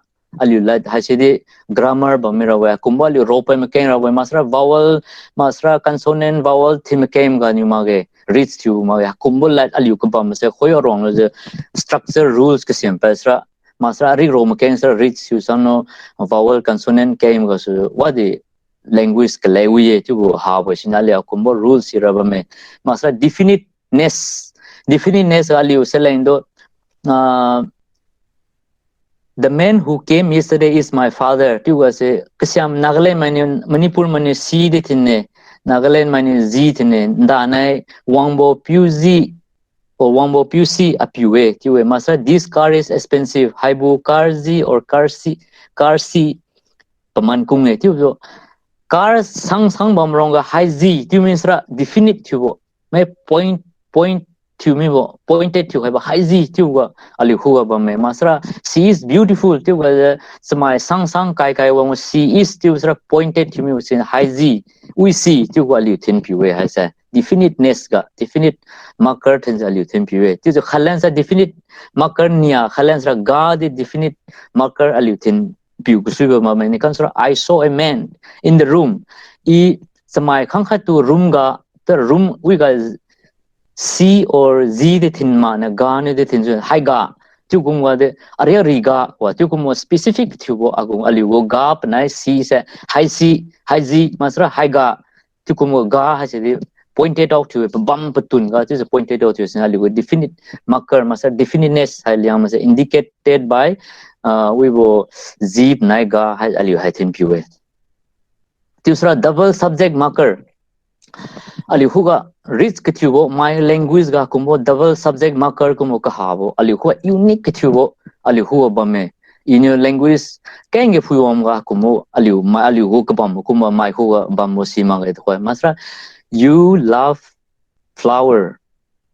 aliu la ha se de grammar ba mera wa kum bo aliu ro pa ma ken ra wa masra vowel masra consonant vowel thim kem ga ni ma ge reach tu ma ya kum bo la aliu kum ba ma se khoy rong le structure rules ka simple sra masra ri ro ma ken sra reach you sano vowel consonant kem ga su what the language ka lewi tu go ha ba sinale akumbo rules sira ba me masra definiteness aliu selendo the man who came yesterday is my father tu go se kasyam nagaland manipur mane si de thine nagaland mane z thine danai wangbo puzi or wangbo pusi apiwe tu masra this car is expensive haibu car z or car c paman kung ne tu car sang bam ronga high z tu means ra definite tu me point tu me bo pointed tu ha high z tu ga ali huwa ba me masra she is beautiful tu ga samai sang kai wa she is tu sra pointed tu me in high z we see tu ga ali thin piwe ha sa definiteness ga definite marker thin ali thin piwe tu jo khalan sa definite marker nia khalan sa ga the definite marker ali thin piu kusuba ma me kan sra I saw a man in the room I samai khangkha tu room ga the room we guys C or Z the thin ma na ga ne the thin hai ga tu kum wa de arya ri ga wa tu kum specific tu bo agung ali wo ga na C se hai Z masra hai ga tu kum ga ha se pointed out to bam patun ga is pointed out to ali wo definite marker masra definiteness hai liang mas indicated by we will zip naiga has aliu hatin piwe tisra double subject marker aliu huga rich kethubo my language ga kumbo double subject marker kumo ka habo aliu ko unique kethubo aliu huwa bame in your language kenge phuom ga kumo aliu go ka bam kuma mai huwa bam sima ga to masra you love flower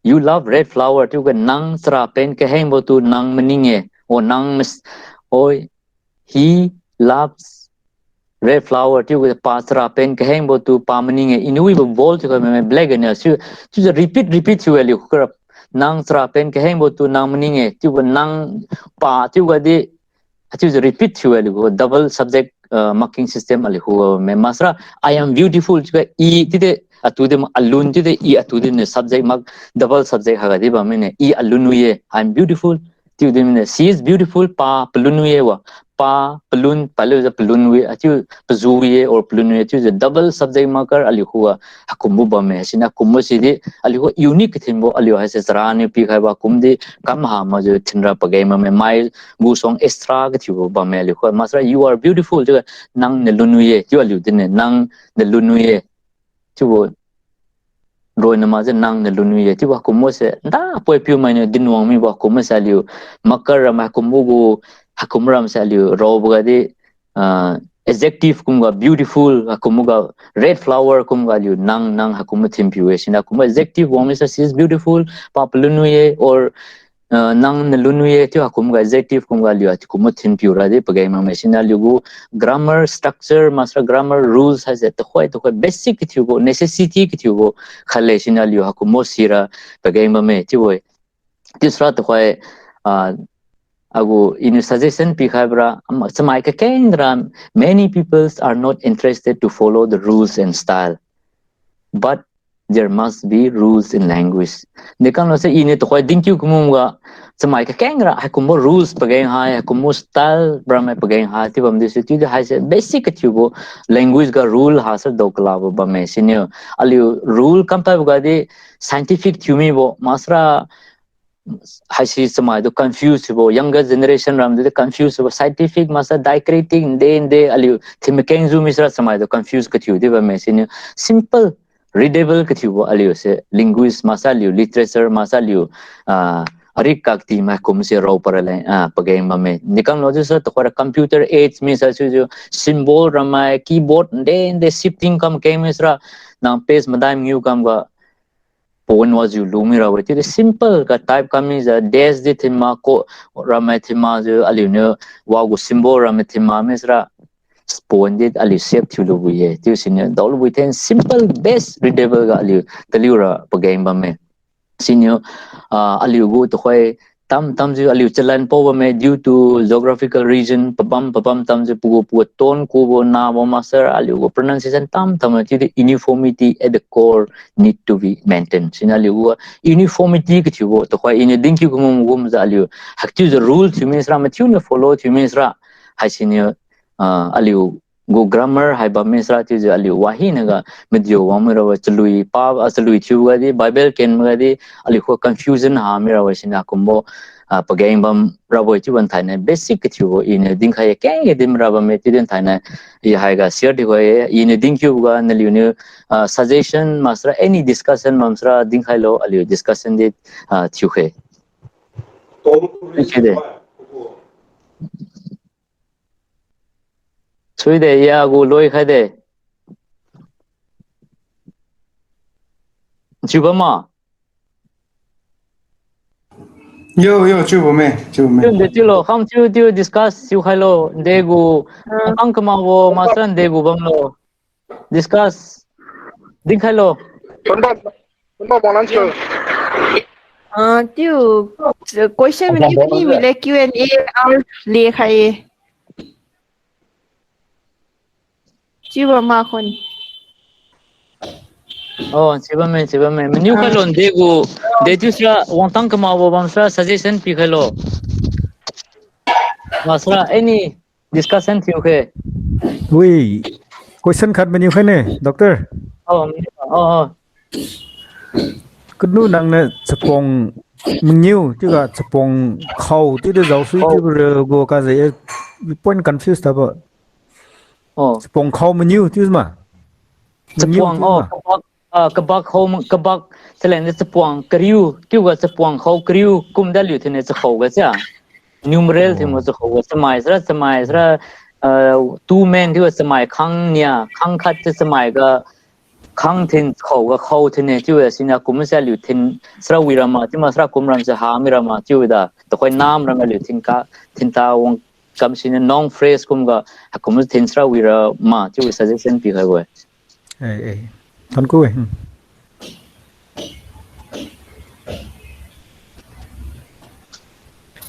you love red flower tu ga nang sra pen ke hembo tu nang meninge or nang oi he loves red flower tu with pasra pen kaheng bo tu pamning inui bo bol tu me black and you repeat you ali kurap nang sra pen kaheng bo tu nang mening tu nang pa tu ga de tu repeat you ali double subject marking system ali hu me masra I am beautiful tu e ti de atu de alun ti de e atu de subject mark double subject ha ga de ba me e alun ye I am beautiful tu de she is beautiful pa plunuye wa pa balloon palu is a balloon we achu pazuye or balloon achu is a double subject marker aliu huwa hakumu ba me sina kumu sidi aliu unique thimbo aliu has sarani pi khaiba kumdi kamha ma je thinra pagai ma me mai gu song extra ga thibo ba me aliu masra you are beautiful je nang ne lunuye ju aliu din nang ne lunuye chu rồi nằm ở nang nè luôn như thế, cũng mua sẽ đã bồi piu mai nè din wang mi bảo cũng mua sẽ liu makar ramai cũng mua gu cũng ram sẽ liu raw bữa đi adjective cũng ga beautiful cũng mua ga red flower cũng ga liu nang cũng mua thêm piu ấy, cũng mua adjective wang mi sẽ she is beautiful, pap luôn như or nang nè luôn như thế, cũng mua adjective cũng ga liu cũng mua thêm piu ra đi, bagai mà mình xin liu gu grammar structure, master grammar rules hay là तो कोई basic cái thiếu necessity cái thiếu khale xin liu cũng mua sira bagai mà mình chứ vậy, तीसरा तो कोई agu in suggestion pi khabra samai ka kendra many people are not interested to follow the rules and style, but there must be rules in language. Dekan lo se ini to khoi dingkyu kumunga samai ka kendra ha kumo rules pagai ha kumo style brahma pagai ha ti bam dise ti ha se basic tubo language ga rule ha sa dokla ba me sinyo aliu rule kam pa ga de scientific thumi bo masra Hasi sama itu confused bo younger generation ram itu confused bo scientific masa diacritic de aliu thimkeng zu misra sama itu confused kathiu de ba mesin simple readable kathiu bo aliu se linguist masa aliu literature masa aliu arik kakti ma kum se ro parale pagai ma me nikang lo sa to computer age mi sa ju symbol ramai keyboard de shifting kam ke misra na page madai new kam ga Pon was you lumira with it simple ka type kami is a dash the thema ko ramai thema jo alune wagu symbol ramai thema mesra sponded ali shape thulu buye tu sin dol within simple best readable ga ali talura pagai ba me sinyo ali go to khoi tam ju ali chalan po ba me due to geographical region papam tam ju pu ton ko bo na bo master ali go pronunciation tam the uniformity at the core need to be maintained sinali go uniformity ki chu to khoi in ding ki gum za ali hakti the rule to means ra matune follow to means ra ha sinyo ali go grammar hai ba mesra ti je ali wahi naga medio wamira wa chlui pa aslui chu ga di bible ken ga di ali ko confusion ha mira wa sina kumbo pagai bam rabo chi ban thai basic chu in ding khai ke dim rabo me ti den thai ya hai ga share di go in ding chu ga na li ne suggestion masra any discussion mamsra ding khai lo ali discussion di chu khe Sui de ya gu loi khai de Chuba ma Yo, chu me. de tilo kham chu tiu discuss chu khai lo de gu ang kama wo masran de gu bam lo discuss ding khai lo tiêu question mình như thế mình lấy Q&A ao lê khai chưa mà con chiba me menu khai lo de gu de tu sra wang tang kama wo bam sra suggestion pi khai lo masra any discussion tiu khe Ui, question khat menu khai ne, doctor. Kenu nang ne chapong mengniu juga chapong khau ti de zau sui ti go ka ze point confused ta ba. Chapong khau mengniu ti ma. Chapong kabak home kabak selen chapong kriu kiu ga chapong khau kriu kum da liu thine chkhau ga cha numeral thimo chkhau ga samai sra two men thi samai khang nia khang khat samai ga khang thin khau ga khau thine chu sina kum sa liu thin sra wirama ti ma sra kum ram sa ha mirama chu da to khoi nam ram liu thin ka thin ta wong kam sin noun phrase kum ga kum thin sra wirama chu suggestion pi ga go Thon cô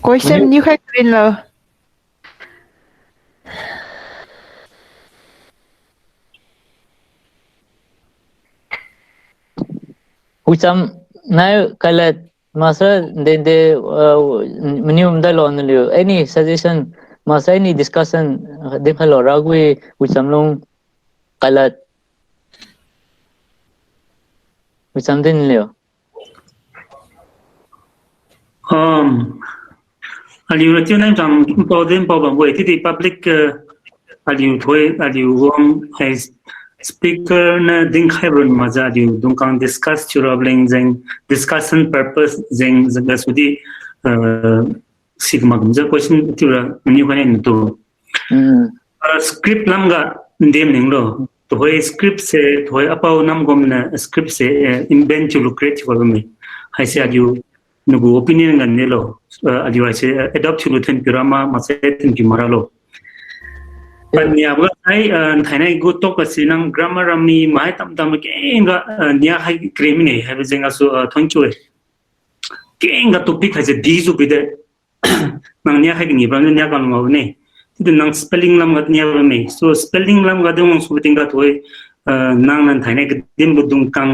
question như khách quên rồi Hucham now kalat master de menu da lon liu any suggestion masa ini discussion dengan orang gue ucamlong kalat ucam din leo aliu tu nang jam important problem gue ti public aliu thoi aliu wong as speaker na ding khairun maza aliu dungkang discuss churabling jeng discussion purpose jeng zagasudi sigma gumja question tura ni khanen to script lamga dem ninglo to hoy script se hoy apau nam gomna script se invent to create for me hai se aliu nugu opinion ngan nelo aliu se adopt to ten pirama masetin ki maralo nia ba ai thainai go to ka sinang grammar ami mai tam tam ke nga nia hai kremine hai jenga so thongchue ke nga topic ha je dizu bide nang nia hai ni ba nia ka ngau ne ti nang spelling lam gat nia ba me so spelling lam ga dong so tinga thoi nang nan thainai ke dim budung kang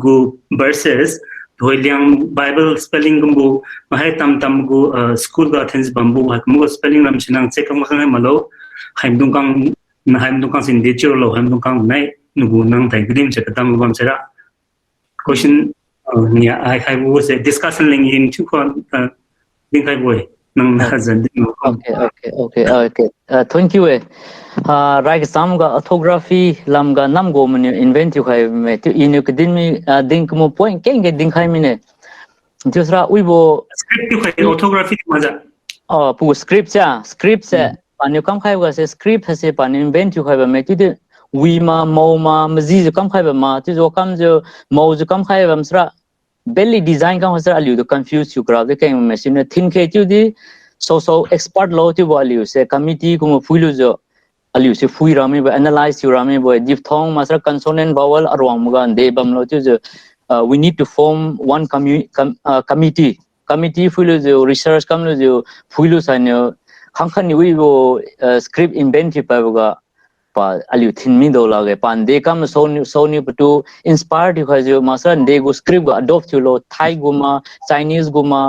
go verses thoi liang bible spelling gumbu mai tam tam go school ga thens bambu ha mo spelling lam sinang check ma khang malo haim dungkang sin nature lo haim dungkang nai nugu nang tai grim che tam bam sera question nia I was a discussion ling in two con ding kai boy nang hazan okay thank you right sam ga orthography lam ga nam go mun invent you khai me tu inu kedin mi ding mo point keng ge ding khai mine jusra uibo script you khai orthography maja pu script se पानी कम खाए हुआ से script है से पानी invent जो खाए में तो वी मा मजी जो कम खाए मा तो जो कम जो मौ जो कम खाए मसरा बेली डिजाइन का मसरा अलियो तो कंफ्यूज क्राउड दे कहीं मशीन में थिन के तो दी सो एक्सपर्ट लो तो अलियो से कमिटी को फुइलो जो अलियो से फुइ रामे बो एनालाइज यो रामे बो डिफथोंग मसरा कंसोनेंट वावल अरवांग मगा दे बम लो तो जो we need to form one committee फुइलो जो रिसर्च कम लो जो फुइलो सान्यो खान वो स्क्रिप्ट इन्वेंट पाएगा पा अलियो थिनमी दो लागे पान दे कम सोनी पटु इंस्पायर्ड हो जो मासरा दे गो स्क्रिप्ट अडॉप्ट चलो थाई गुमा चाइनीज गुमा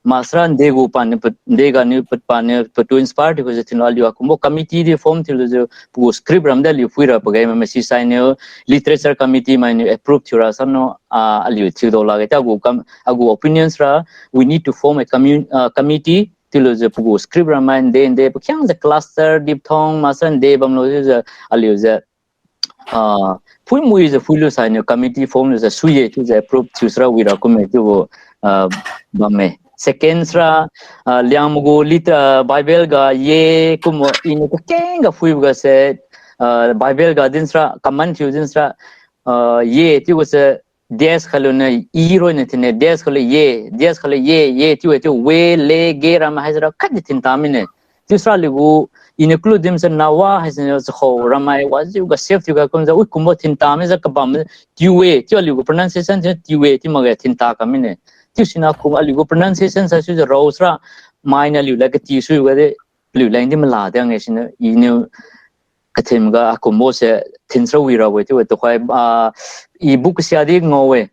मासरा दे गो पाने दे गा न्यू पाने पटु इंस्पायर्ड हो जो थिन अलियो को कमिटी दे फॉर्म थिलो जो पु स्क्रिप्ट रम दे लियो फुइरा पगे में सी साइनो लिटरेचर कमिटी माइनो अप्रूव थुरा सनो अलियो थि दो लागे ता गो ओपिनियंस रा we need to form a committee tilo je pugu script raman de kyang the cluster diphthong masan de bam lo je aliu je pui mui je fuilu sa ne committee form je suye tu je approve chusra wi ra committee wo bamme second ra liangmugo lit bible ga ye kum in ko kenga fui ga se bible ga din ra command fusion ra ye ti was देश खलो ने ईरो ने थिने देश खलो ये त्यो वे ले गे Ram Hazra खद thin तामिने तिसरा लिगु इनक्लूड दिम से नावा हाजने खो रामाय वाजु ग सेफ गा कोन जा उ कुमो थिन तामे जा कबाम त्युवे त्यो लिगु प्रोनाउंसिएशन जे त्युवे ति मगे थिन ता कामिने तिसिना कुम लिगु प्रोनाउंसिएशन सा सु रोसरा माइना लिउ लागे तिसु ग दे लिउ लाइन दिम ला दंग एसिने इनु कथेमगा कुमो से थिनस्रा विरा वे त्यो तो खाय ई बुक सियादी ngोवे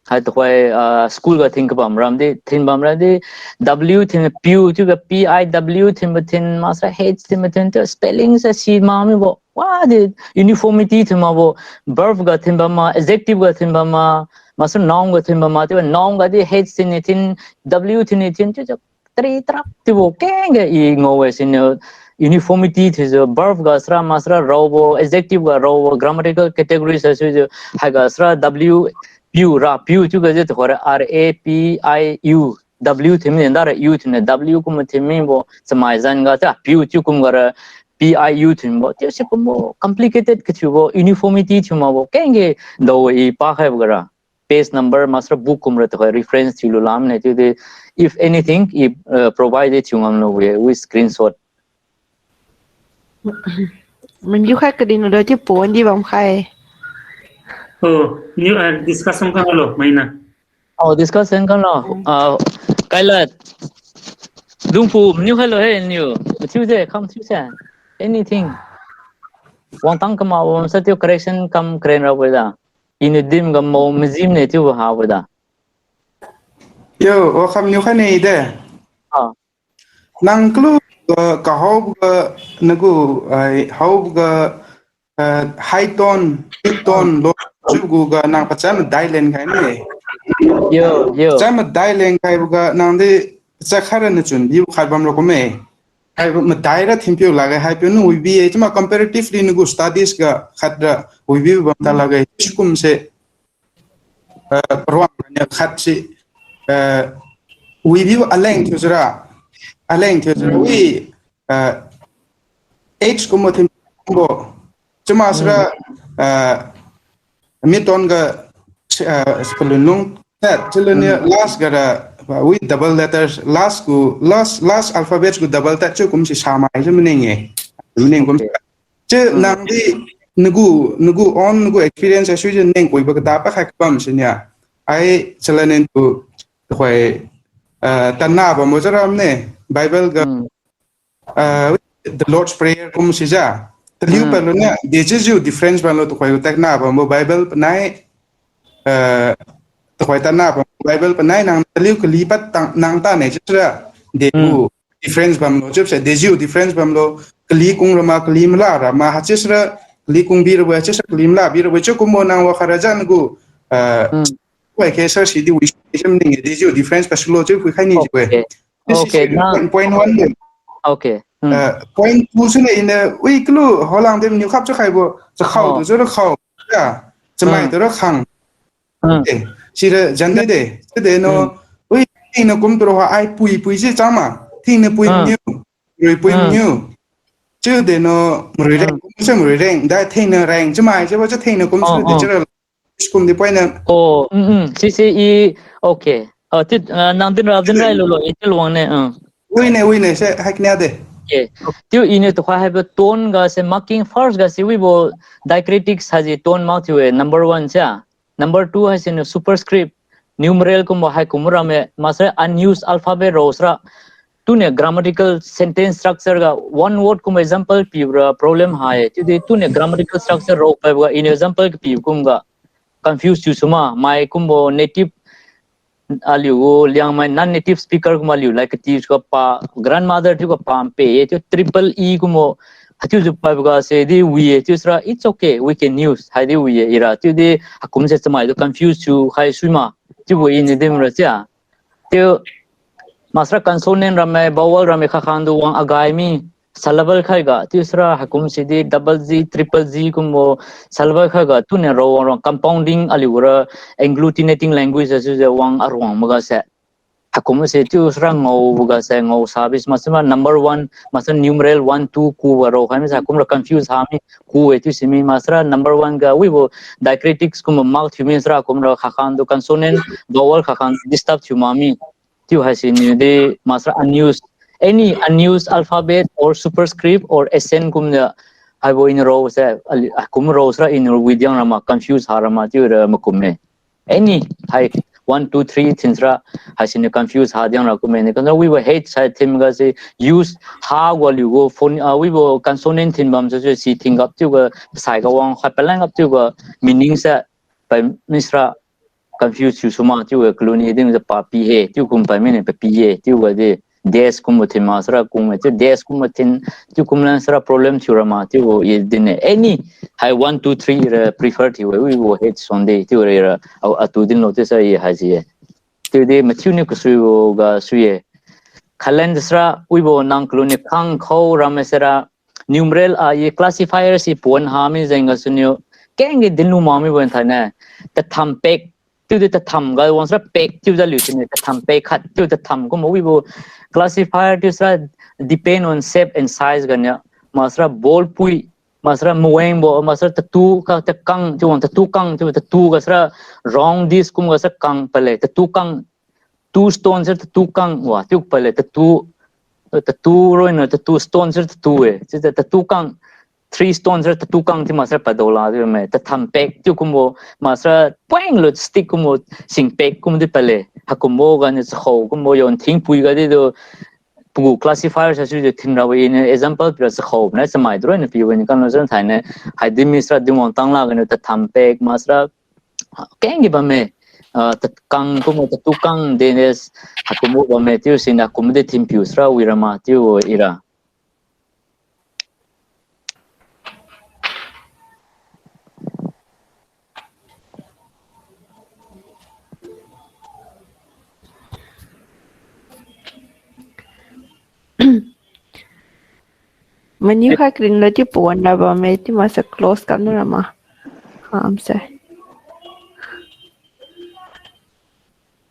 ha to khoi school ga think bam ram de thin bam ra de w thin pu tu ga piw thin thin masa h thin thin to spelling sa si ma me bo wa de uniformity thin ma bo verb ga thin bam ma adjective ga thin bam ma masa noun ga thin bam ma te noun ga de h thin w thin tu tri trap tu bo keng ga i ngоwe sin uniformity is a verb ga sra masra robo adjective ga robo grammatical categories as ha ga sra w pu tu ga je to r a p i u w thim ne ndara u thim w kum thim bo samai zan ga ta pu tu kum ga p i u thim bo ti se kum complicated ke chu bo uniformity thim bo kenge do I pa ha ga page number masra book kum ra to reference chu lam ne tu if anything provided chu ngam no we screenshot mình du khách cái đi nó đôi chứ bốn đi vòng khai new discussion kan lo maina discussion kan lo kai la dung pu new hello hey new tuesday come tuesday anything wang tang kama wang sa tio correction kam kren ra ba da in dim gam mo mizim ne tio ha ba da yo o kham new khai nei de nang klu ka how nagu how high tone mid tone low chu ga nang pacham dialen kai ne yo pacham dialen kai ga nang de chakhara na chun bi kharbam ro me hai ma daira thimpio laga hai pe nu bi e chama comparatively nugu studies ga khadra bi bam ta laga skum se ro ne khat si we bi aleng thuzra we H kuma thimbo chuma sra miton ga spelunung that chilene last gara with double letters last alphabets ku double that chu kum si sama jemnenge ning kum che nang di nugu experience asu je neng koi ba ta pa khak pam sinya ai chilene tu khoi tanna ba mo jaram ne bible ga the Lord's Prayer kum sija tliu pa lo na dejes you difference ba lo to khoi tak na ba mo Bible panai to khoi ta na ba Bible panai nang tliu ko lipat nang ta ne chra de ku difference bam lo jep se dejes you difference bam lo kli kung rama kli mla ra ma ha chesra kli kung bi ro chesra kli mla bi ro che kum mo nang wa kharajan gu khoi ke sa si di wi jem ning dejes you difference pa slo che khu khai ni je okay point 1 okay point 2 是呢为个路好浪的牛卡这还不这好的这个好呀这买的行对是的真的这的呢为听呢工作的话爱不是这嘛听呢不牛不牛这的呢没人是没人但听呢人这买这这听呢工作的这个工的 point 呢哦CCE okay这nandin ravdin rai lo itil wang ne we ne se hack ne de okay tu ine to have a tone ga se marking first ga se we bo diacritics has a tone mouth we number 1 cha number 2 has in superscript numeral ko mo hai kumura me masra unused alphabet rosra tu ne grammatical sentence structure ga one word kum example pura problem hai tu de tu ne grammatical structure ro pa ga in example pi kum ga confused you suma my kumbo native aliu Liangmai non-native speaker kuma aliu like teach ko pa grandmother ti ko pampe to triple e kumo hatu ju pa ga se di we ti sra it's okay we can use hai di we ira ti di akum se chama do confuse you hai suima ti we in dem ra cha ti masra consonant rame vowel rame kha khandu wang agai mi salabal khai ga ti sra hakum se di double z triple z kumo salabal khai ga tu ne ro compounding aliura agglutinating language as the wang arwang maga se hakum se tu sra ngau buga se ngau service masma number 1 masra numeral 1 2 ku ro khai me hakum ra confuse ha mi ku e tu simi masra number 1 ga we bo diacritics kum mouth human sra kum ra khan do consonant vowel khan disturb humami tu has in the masra unused any unused alphabet or superscript or SN kum the I go in row se kum row sra in widyang rama confuse harama ti ra makum me any high 1 2 3 thinsra hasine confuse ha dyang ra kum ne kan we were hate side thim ga se use ha wal you go phone we go consonant thin bam so si thing up tu ga sai ga wang kha pelang up tu ga meaning sa by misra confuse you suma tu ga cluni ding the pa pi he tu kum pa me ne pi he tu ga de des kum the masra kum te des kum thin tu kum lan sra problem thurama tu ye din any high 1 2 3 prefer to we will hit sunday tu ra atu din notice ye haji tu de mathune ku su ga su ye khalen sra we bo nang klune khang kho ramesera numeral ye classifier si pon ha mi zenga sunyo keng dinu ma mi bon thana ta tham pek tu de ta tham ga won sra pek tu da lu tin ta tham pek khat tu ta tham ko mo we bo classifier to sra depend on shape and size ganya masra ball pui masra mueng bo masra tu ka ta kang tu ta tu kang tu ta tu ga sra wrong this kum ga sa kang pale ta tu kang two stones ta tu kang wa tu pale ta tu ro na ta tu stones ta tu e ta tu kang 3 stones ta tu kang ti masra padola de me ta tham pek tu kum bo masra poing lo stick kum sing pek kum de pale hakumo ga ne kho kum bo yon thing pui ga de do pu classifiers as you tin ra we in example plus kho na samai dro na pi when kan no san thai ne hai dim misra dim on tang la ga ne ta tham pek masra keng gi ba me ta kang kum ta tu kang de ne hakumo ba me tu sin kum de thim piu sra wi ra ma tu ira menu khai green la ti pon na ba me ti ma sa close kan na ma ham sai